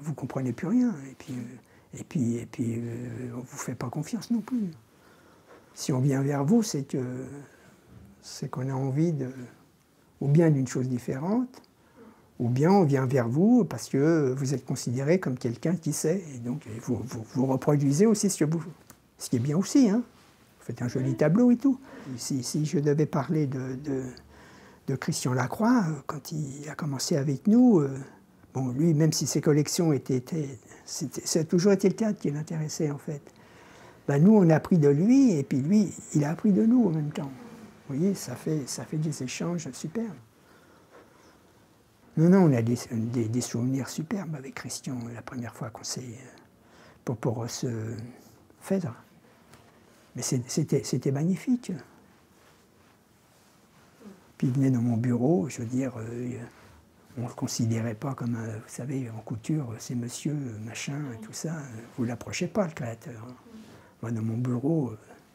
vous ne comprenez plus rien et puis on ne vous fait pas confiance non plus. Si on vient vers vous, c'est qu'on a envie ou bien d'une chose différente, ou bien on vient vers vous parce que vous êtes considéré comme quelqu'un qui sait, et donc vous reproduisez aussi ce qui est bien aussi, hein. Vous faites un joli tableau et tout. Si je devais parler de Christian Lacroix, quand il a commencé avec nous, bon, lui, même si ses collections ça a toujours été le théâtre qui l'intéressait, en fait. Ben, nous, on a appris de lui, et puis lui, il a appris de nous en même temps. Vous voyez, ça fait des échanges superbes. Non, on a des souvenirs superbes avec Christian, la première fois qu'on s'est... pour se faire. Mais c'était magnifique. Puis il venait dans mon bureau, je veux dire, on ne le considérait pas comme, vous savez, en couture, c'est monsieur, machin, et tout ça. Vous ne l'approchez pas, le créateur. Moi, dans mon bureau,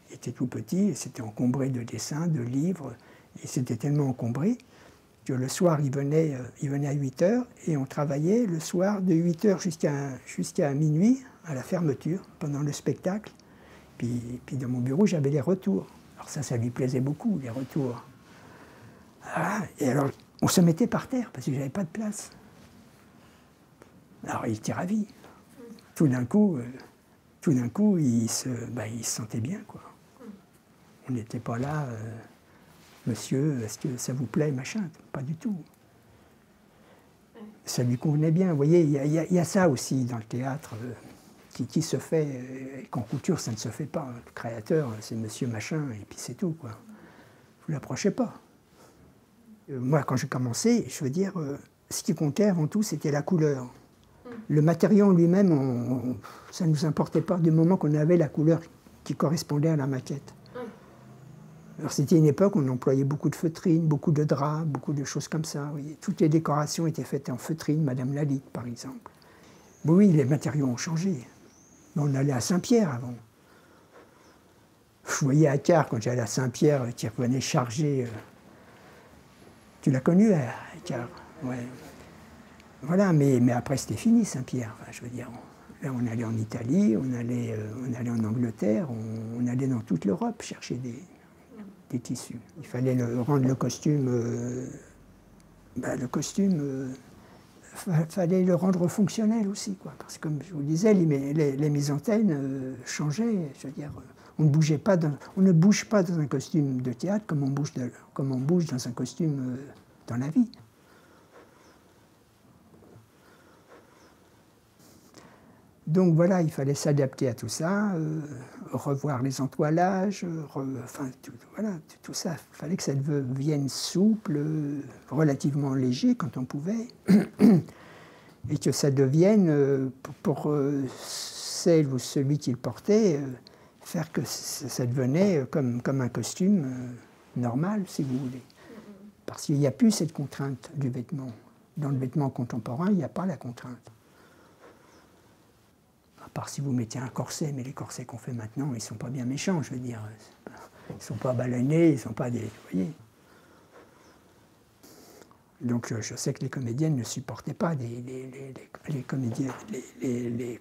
il était tout petit, et c'était encombré de dessins, de livres, et c'était tellement encombré que le soir, il venait à 8 h, et on travaillait le soir de 8 h jusqu'à minuit, à la fermeture, pendant le spectacle. Puis dans mon bureau, j'avais les retours. Alors ça lui plaisait beaucoup, les retours. Ah, et alors, on se mettait par terre, parce que j'avais pas de place. Alors, il était ravi. Tout d'un coup, il se sentait bien, quoi. On n'était pas là, monsieur, est-ce que ça vous plaît, machin, pas du tout. Ça lui convenait bien. Vous voyez, il y a ça aussi dans le théâtre qui se fait, et qu'en couture, ça ne se fait pas. Le créateur, c'est monsieur machin, et puis c'est tout, quoi. Vous ne l'approchez pas. Moi, quand j'ai commencé, je veux dire, ce qui comptait avant tout, c'était la couleur. Le matériau en lui-même, ça ne nous importait pas du moment qu'on avait la couleur qui correspondait à la maquette. Alors c'était une époque où on employait beaucoup de feutrines, beaucoup de draps, beaucoup de choses comme ça. Oui. Toutes les décorations étaient faites en feutrine, Madame Lalique par exemple. Oui, les matériaux ont changé. On allait à Saint-Pierre avant. Je voyais à Car, quand j'allais à Saint-Pierre, qui revenait charger. Tu l'as connu, à Car? Ouais. Voilà, mais après c'était fini Saint-Pierre. Enfin, je veux dire, là on allait en Italie, on allait en Angleterre, on allait dans toute l'Europe chercher des tissus. Il fallait rendre le costume, fallait le rendre fonctionnel aussi, quoi. Parce que comme je vous le disais, les mises en scène changeaient. Je veux dire, on ne bouge pas dans un costume de théâtre comme on bouge dans un costume dans la vie. Donc voilà, il fallait s'adapter à tout ça, revoir les entoilages, tout ça. Il fallait que ça devienne souple, relativement léger quand on pouvait, et que ça devienne, pour celle ou celui qui le portait, faire que ça devenait comme un costume normal, si vous voulez. Parce qu'il n'y a plus cette contrainte du vêtement. Dans le vêtement contemporain, il n'y a pas la contrainte. À part si vous mettez un corset, mais les corsets qu'on fait maintenant, ils ne sont pas bien méchants, je veux dire. Ils ne sont pas ballonnés, ils ne sont pas des... Vous voyez. Donc je sais que les comédiennes ne supportaient pas les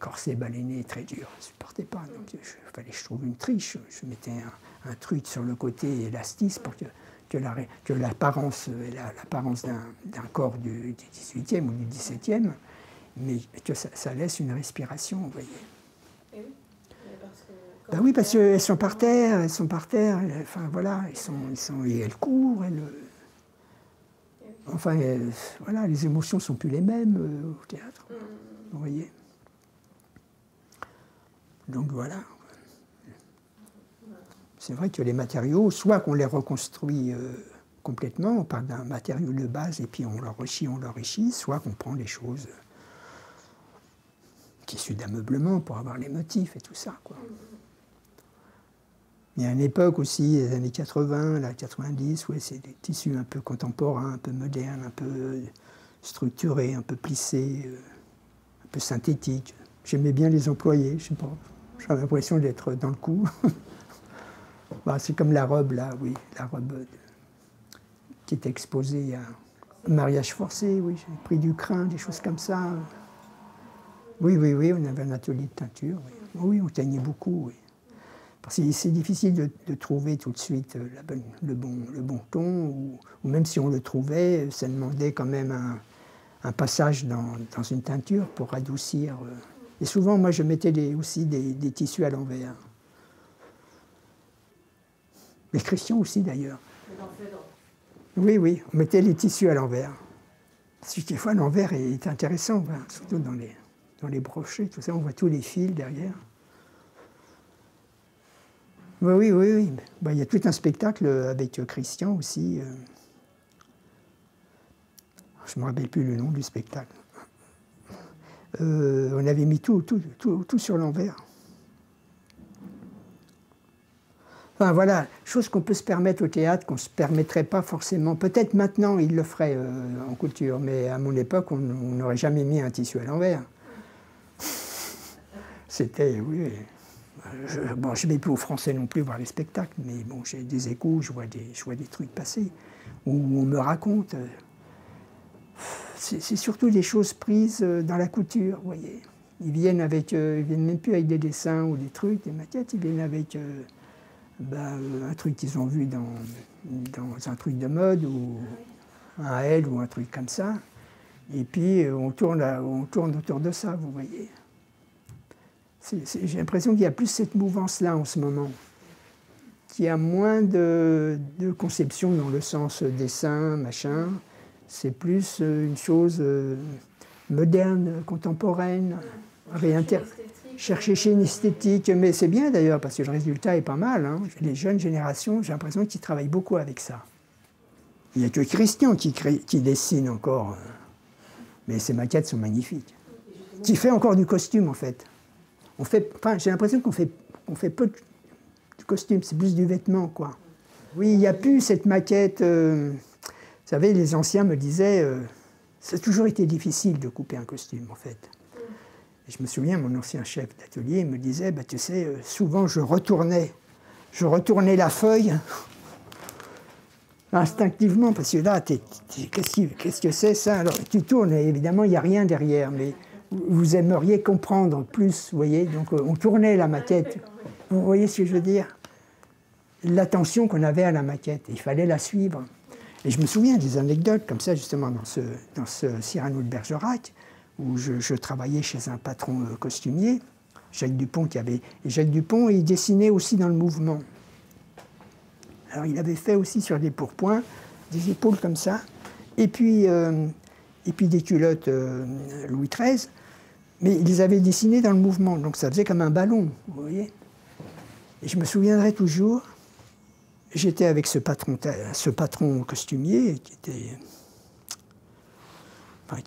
corsets ballonnés très durs. Ils ne supportaient pas. Donc il fallait que je trouve une triche. Je mettais un truc sur le côté élastique pour que l'apparence d'un corps du 18e ou du 17e, mais que ça laisse une respiration, vous voyez. Et oui, Ben oui, parce qu'elles sont par terre, enfin voilà, et elles courent, enfin, voilà, les émotions ne sont plus les mêmes au théâtre, vous voyez. Donc voilà. C'est vrai que les matériaux, soit qu'on les reconstruit complètement, on part d'un matériau de base et puis on l'enrichit, soit qu'on prend les choses issus d'ameublement pour avoir les motifs et tout ça, quoi. Il y a une époque aussi, les années 80, là, 90, ouais, c'est des tissus un peu contemporains, un peu modernes, un peu structurés, un peu plissés, un peu synthétiques. J'aimais bien les employer, je sais pas. J'avais l'impression d'être dans le coup. Bah, c'est comme la robe, là, oui, la robe qui est exposée à un mariage forcé, oui, j'ai pris du crin, des choses comme ça. Oui, on avait un atelier de teinture. Oui, on teignait beaucoup, oui. Parce que c'est difficile de trouver tout de suite le bon ton, ou même si on le trouvait, ça demandait quand même un passage dans une teinture pour adoucir. Et souvent, moi, je mettais aussi des tissus à l'envers. Mais Christian aussi, d'ailleurs. Oui, on mettait les tissus à l'envers. Parce que des fois, l'envers est intéressant, hein, surtout dans les brochets, tout ça, on voit tous les fils derrière. Oui. Ben, il y a tout un spectacle avec Christian aussi. Je ne me rappelle plus le nom du spectacle. On avait mis tout sur l'envers. Enfin voilà, chose qu'on peut se permettre au théâtre, qu'on ne se permettrait pas forcément. Peut-être maintenant, il le ferait en couture, mais à mon époque, on n'aurait jamais mis un tissu à l'envers. C'était, oui... je ne vais plus au Français non plus voir les spectacles, mais bon, j'ai des échos, je vois des trucs passer, où on me raconte. C'est surtout des choses prises dans la couture, vous voyez. Ils viennent même plus avec des dessins ou des trucs, des maquettes, ils viennent avec un truc qu'ils ont vu dans un truc de mode, ou un L ou un truc comme ça. Et puis on tourne autour de ça, vous voyez. J'ai l'impression qu'il y a plus cette mouvance-là en ce moment, qu'il y a moins de conception dans le sens dessin, machin. C'est plus une chose moderne, contemporaine, chercher chez une esthétique. Mais c'est bien d'ailleurs, parce que le résultat est pas mal. Hein. Les jeunes générations, j'ai l'impression qu'ils travaillent beaucoup avec ça. Il n'y a que Christian qui dessine encore. Mais ses maquettes sont magnifiques. Qui fait encore du costume, en fait. J'ai l'impression qu'on fait peu de costume, c'est plus du vêtement, quoi. Oui, il n'y a plus cette maquette. Vous savez, les anciens me disaient, ça a toujours été difficile de couper un costume, en fait. Et je me souviens, mon ancien chef d'atelier me disait, bah, tu sais, souvent je retournais la feuille instinctivement, parce que là, qu'est-ce que c'est ça? Alors, tu tournes, et évidemment, il n'y a rien derrière, mais vous aimeriez comprendre plus, vous voyez? Donc, on tournait la maquette. Vous voyez ce que je veux dire? L'attention qu'on avait à la maquette, il fallait la suivre. Et je me souviens des anecdotes comme ça, justement, dans ce Cyrano de Bergerac, où je travaillais chez un patron costumier, Jacques Dupont, et Jacques Dupont, il dessinait aussi dans le mouvement. Alors, il avait fait aussi sur des pourpoints, des épaules comme ça, et puis des culottes Louis XIII, mais il les avait dessinées dans le mouvement, donc ça faisait comme un ballon, vous voyez. Et je me souviendrai toujours, j'étais avec ce patron costumier qui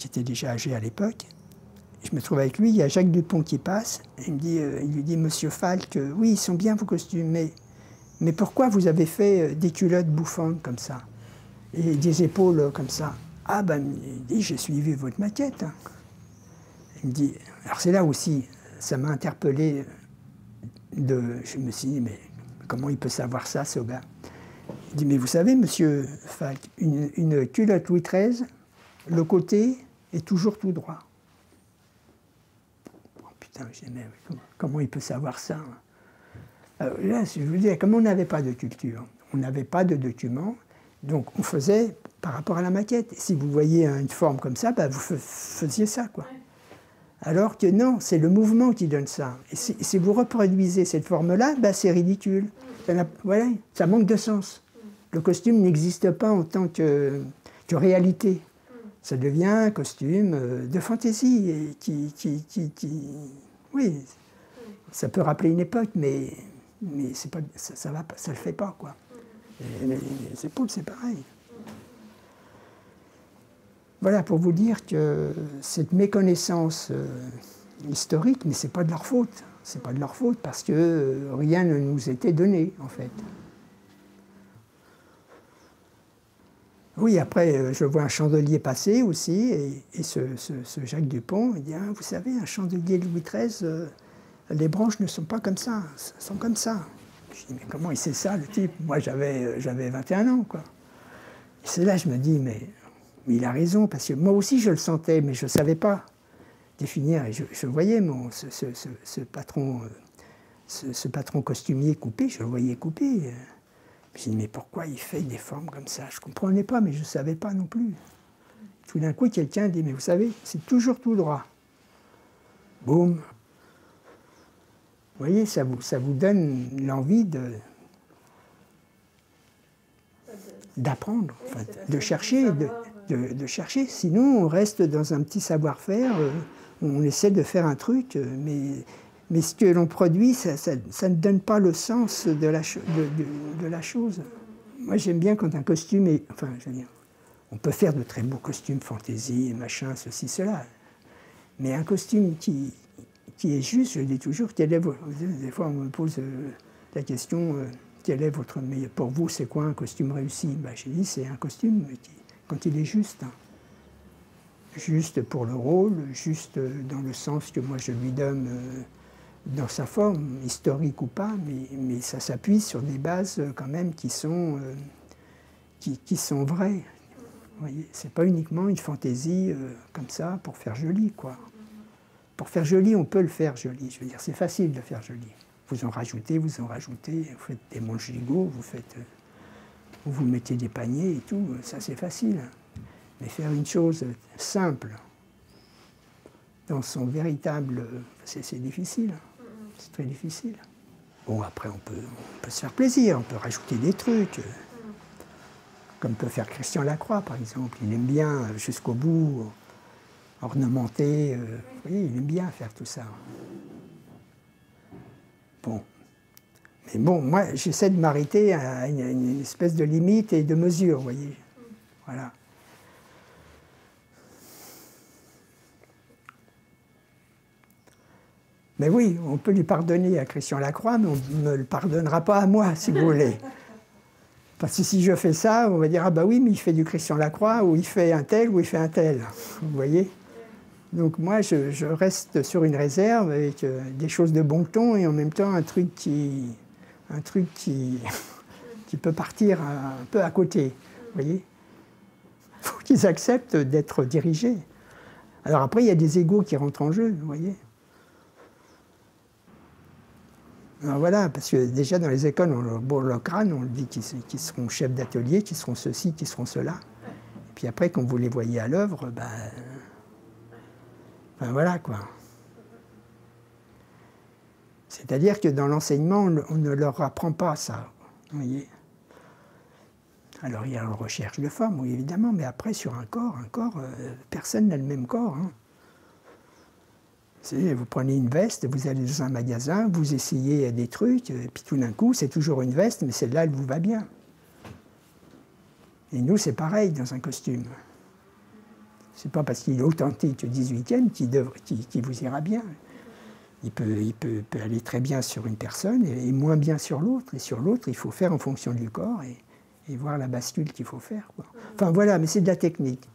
était déjà âgé à l'époque. Je me trouve avec lui, il y a Jacques Dupont qui passe, et il lui dit, Monsieur Falck, oui, ils sont bien vos costumes, mais pourquoi vous avez fait des culottes bouffantes comme ça? Et des épaules comme ça? Ah ben, il dit, j'ai suivi votre maquette. Il me dit, alors c'est là aussi, ça m'a interpellé, je me suis dit, mais comment il peut savoir ça, ce gars? Il dit, mais vous savez, monsieur Falck, une culotte Louis XIII, le côté est toujours tout droit. Oh, putain, je dis, mais comment il peut savoir ça? Alors là, je veux dire, comme on n'avait pas de culture, on n'avait pas de documents, donc on faisait par rapport à la maquette. Et si vous voyez une forme comme ça, bah, vous faisiez ça, quoi. Alors que non, c'est le mouvement qui donne ça. Et si vous reproduisez cette forme-là, bah, c'est ridicule. Voilà, ça manque de sens. Le costume n'existe pas en tant que réalité. Ça devient un costume de fantaisie et oui, ça peut rappeler une époque, mais c'est pas, ça le fait pas, quoi. Et les épaules, c'est pareil. Voilà, pour vous dire que cette méconnaissance historique, mais c'est pas de leur faute. C'est pas de leur faute parce que rien ne nous était donné, en fait. Oui, après, je vois un chandelier passer aussi, et ce Jacques Dupont, il dit, ah, vous savez, un chandelier Louis XIII, les branches ne sont pas comme ça, sont comme ça. Je dis, mais comment il sait ça, le type? Moi, j'avais 21 ans, quoi. Et c'est là que je me dis, mais il a raison, parce que moi aussi, je le sentais, mais je ne savais pas définir. Et je voyais ce patron costumier coupé, je le voyais coupé. Je me dis, mais pourquoi il fait des formes comme ça? Je ne comprenais pas, mais je ne savais pas non plus. Tout d'un coup, quelqu'un dit, mais vous savez, c'est toujours tout droit. Boum. Vous voyez, ça vous donne l'envie d'apprendre, enfin, de chercher, de chercher. Sinon, on reste dans un petit savoir-faire, on essaie de faire un truc, mais ce que l'on produit, ça ne donne pas le sens de la chose. Moi, j'aime bien quand un costume est... Enfin, je veux dire, on peut faire de très beaux costumes fantaisie, machin, ceci, cela. Mais un costume qui est juste, je dis toujours, des fois on me pose la question, pour vous, c'est quoi un costume réussi? Ben, je dis, c'est un costume quand il est juste. Hein. Juste pour le rôle, juste dans le sens que moi je lui donne dans sa forme, historique ou pas, mais ça s'appuie sur des bases quand même qui sont vraies. Vous voyez, c'est pas uniquement une fantaisie comme ça pour faire joli, quoi. Pour faire joli, on peut le faire joli. Je veux dire, c'est facile de faire joli. Vous en rajoutez, vous faites des manches gigots, vous mettez des paniers et tout, ça c'est facile. Mais faire une chose simple, dans son véritable... C'est difficile, c'est très difficile. Bon, après, on peut se faire plaisir, on peut rajouter des trucs, comme peut faire Christian Lacroix, par exemple. Il aime bien, jusqu'au bout, ornementer. Vous voyez, il aime bien faire tout ça. Bon. Mais bon, moi, j'essaie de m'arrêter à une espèce de limite et de mesure, vous voyez. Voilà. Mais oui, on peut lui pardonner à Christian Lacroix, mais on ne me le pardonnera pas à moi, si vous voulez. Parce que si je fais ça, on va dire, ah bah oui, mais il fait du Christian Lacroix, ou il fait un tel, ou il fait un tel. Vous voyez? Donc moi, je reste sur une réserve avec des choses de bon ton, et en même temps un truc qui peut partir un peu à côté. Vous voyez? Il faut qu'ils acceptent d'être dirigés. Alors après, il y a des égos qui rentrent en jeu, vous voyez? Alors voilà, parce que déjà dans les écoles, on leur bourre le crâne, on leur dit qu'ils seront chefs d'atelier, qu'ils seront ceci, qu'ils seront cela. Et puis après, quand vous les voyez à l'œuvre, ben voilà quoi. C'est-à-dire que dans l'enseignement, on ne leur apprend pas ça, vous voyez. Alors il y a une recherche de forme, oui évidemment, mais après sur un corps, personne n'a le même corps. Hein. Vous prenez une veste, vous allez dans un magasin, vous essayez des trucs, et puis tout d'un coup, c'est toujours une veste, mais celle-là, elle vous va bien. Et nous, c'est pareil dans un costume. C'est pas parce qu'il est authentique 18e qu'il vous ira bien. Il peut aller très bien sur une personne et moins bien sur l'autre. Et sur l'autre, il faut faire en fonction du corps et voir la bascule qu'il faut faire, quoi. Enfin voilà, mais c'est de la technique.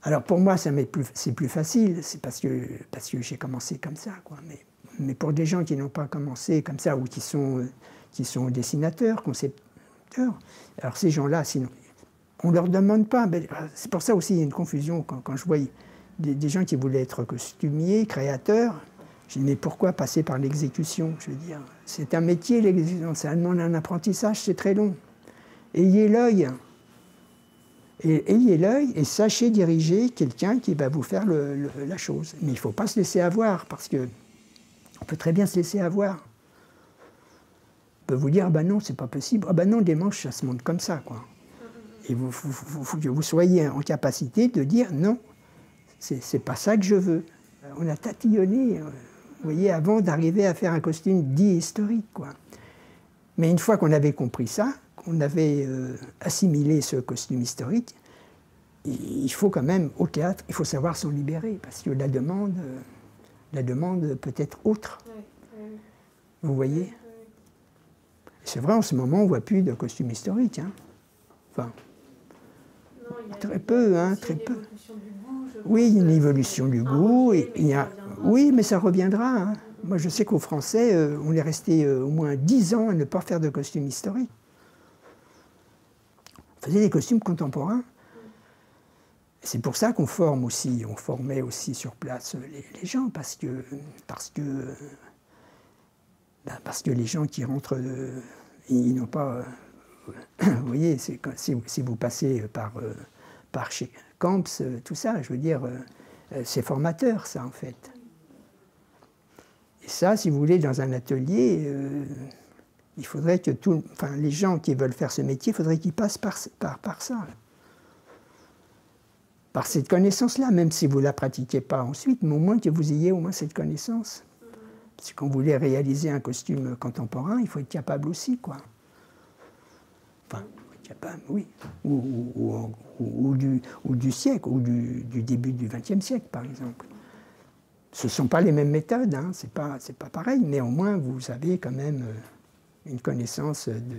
Alors pour moi, c'est plus facile, c'est parce que j'ai commencé comme ça, quoi. Mais pour des gens qui n'ont pas commencé comme ça, ou qui sont dessinateurs, concepteurs, alors ces gens-là, sinon, on ne leur demande pas. C'est pour ça aussi il y a une confusion quand je vois des gens qui voulaient être costumiers, créateurs. Je dis, mais pourquoi passer par l'exécution? Je veux dire, c'est un métier, l'exécution, ça demande un apprentissage, c'est très long. Ayez l'œil. Ayez l'œil et sachez diriger quelqu'un qui va vous faire la chose. Mais il ne faut pas se laisser avoir, parce qu'on peut très bien se laisser avoir. On peut vous dire, ah ben non, c'est pas possible. Ah ben non, des manches, ça se monte comme ça, quoi. Et il faut que vous soyez en capacité de dire, non, c'est pas ça que je veux. On a tatillonné, vous voyez, avant d'arriver à faire un costume dit historique, quoi. Mais une fois qu'on avait compris ça, qu'on avait assimilé ce costume historique, il faut quand même, au théâtre, il faut savoir s'en libérer, parce que la demande peut être autre. Vous voyez? C'est vrai, en ce moment, on ne voit plus de costume historique. Hein. Enfin, non, très peu, hein, très peu. Oui, il y a une évolution du goût. Oui, mais ça reviendra. Hein. Moi, je sais qu'aux Français, on est resté au moins 10 ans à ne pas faire de costume historique. On faisait des costumes contemporains. C'est pour ça qu'on forme aussi, on formait aussi sur place les gens, parce que les gens qui rentrent, ils n'ont pas... vous voyez, si vous passez par chez Camps, tout ça, je veux dire, c'est formateur, ça, en fait. Et ça, si vous voulez, dans un atelier, il faudrait que les gens qui veulent faire ce métier, il faudrait qu'ils passent par ça. Par cette connaissance-là, même si vous ne la pratiquez pas ensuite, mais au moins que vous ayez au moins cette connaissance. Parce que quand vous voulez réaliser un costume contemporain, il faut être capable aussi, quoi. Enfin, capable, oui. Ou du siècle, ou du début du XXe siècle, par exemple. Ce ne sont pas les mêmes méthodes, hein, c'est pas pareil, mais au moins vous avez quand même une connaissance de...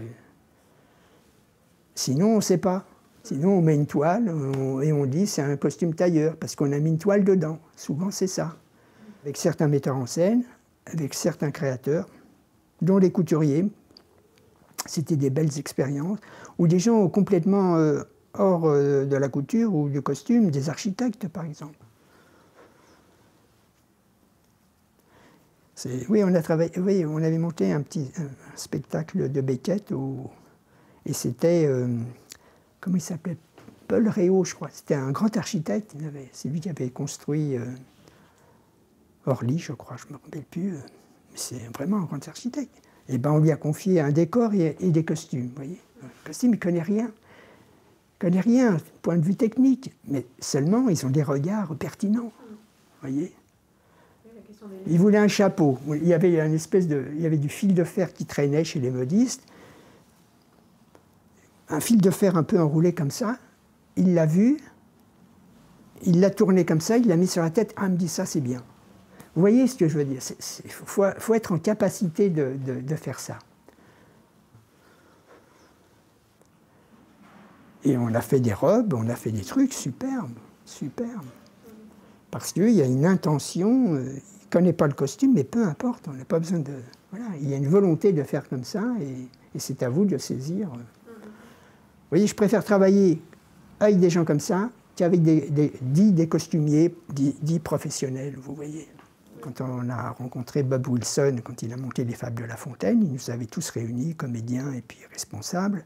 Sinon, on ne sait pas. Sinon, on met une toile et on dit c'est un costume tailleur, parce qu'on a mis une toile dedans. Souvent, c'est ça. Avec certains metteurs en scène, avec certains créateurs, dont les couturiers, c'était des belles expériences, ou des gens complètement hors de la couture ou du costume, des architectes, par exemple. Oui, on avait monté un spectacle de Beckett, et c'était... comment il s'appelait? Paul Réau, je crois. C'était un grand architecte. C'est lui qui avait construit Orly, je crois, je ne me rappelle plus. c'est vraiment un grand architecte. Et ben on lui a confié un décor et des costumes, vous voyez. Le costume, il ne connaît rien. Il ne connaît rien, du point de vue technique. Mais seulement, ils ont des regards pertinents, vous voyez. Il voulait un chapeau. Il y avait il y avait du fil de fer qui traînait chez les modistes. Un fil de fer un peu enroulé comme ça. Il l'a vu. Il l'a tourné comme ça. Il l'a mis sur la tête. Ah, il me dit ça, c'est bien. Vous voyez ce que je veux dire? Il faut être en capacité de faire ça. Et on a fait des robes, on a fait des trucs superbes, superbes. Parce qu'il y a une intention, il ne connaît pas le costume, mais peu importe, on n'a pas besoin de... Voilà, il y a une volonté de faire comme ça, et c'est à vous de le saisir. Vous voyez, je préfère travailler avec des gens comme ça qu'avec des costumiers, dits professionnels, vous voyez. Quand on a rencontré Bob Wilson, quand il a monté les Fables de La Fontaine, il nous avait tous réunis, comédiens et puis responsables,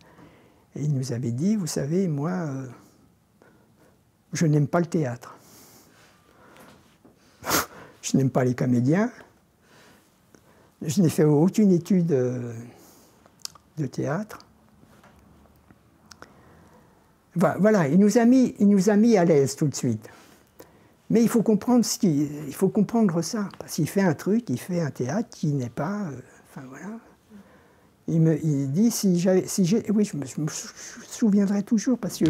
et il nous avait dit, vous savez, moi, je n'aime pas le théâtre. Je n'aime pas les comédiens. Je n'ai fait aucune étude de théâtre. Voilà, il nous a mis à l'aise tout de suite. Mais il faut comprendre il faut comprendre ça, parce qu'il fait un truc, il fait un théâtre qui n'est pas... enfin voilà. Il dit, oui, je me souviendrai toujours, parce que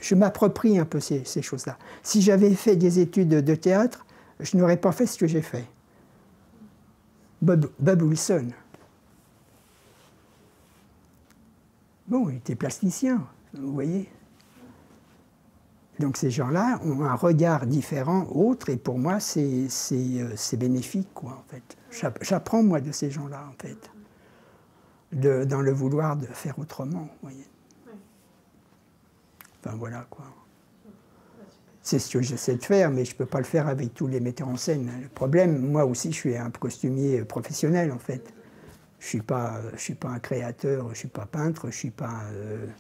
je m'approprie un peu ces choses-là. Si j'avais fait des études de théâtre, je n'aurais pas fait ce que j'ai fait. Bob Wilson. Bon, il était plasticien, vous voyez. Donc ces gens-là ont un regard différent, autre, et pour moi, c'est bénéfique, quoi, en fait. J'apprends, moi, de ces gens-là, en fait. Dans le vouloir de faire autrement, vous voyez. Enfin, voilà, quoi. C'est ce que j'essaie de faire, mais je ne peux pas le faire avec tous les metteurs en scène. Le problème, moi aussi, je suis un costumier professionnel, en fait. Je suis pas un créateur, je ne suis pas peintre, je ne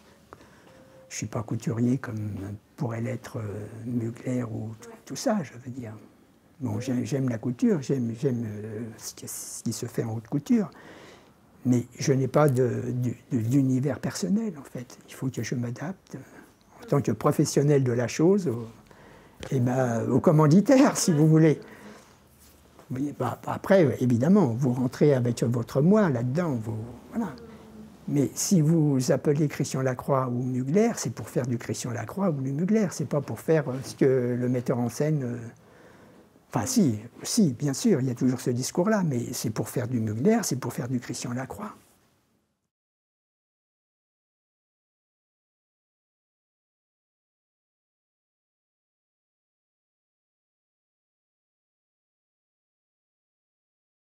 suis pas couturier comme pourrait l'être Mugler ou tout ça, je veux dire. Bon, j'aime la couture, j'aime ce qui se fait en haute couture, mais je n'ai pas d'univers personnel, en fait. Il faut que je m'adapte en tant que professionnel de la chose au commanditaire, si vous voulez. Vous voyez, après, évidemment, vous rentrez avec votre moi là-dedans, voilà. Mais si vous appelez Christian Lacroix ou Mugler, c'est pour faire du Christian Lacroix ou du Mugler, c'est pas pour faire ce que le metteur en scène... Enfin, si, bien sûr, il y a toujours ce discours-là, mais c'est pour faire du Mugler, c'est pour faire du Christian Lacroix.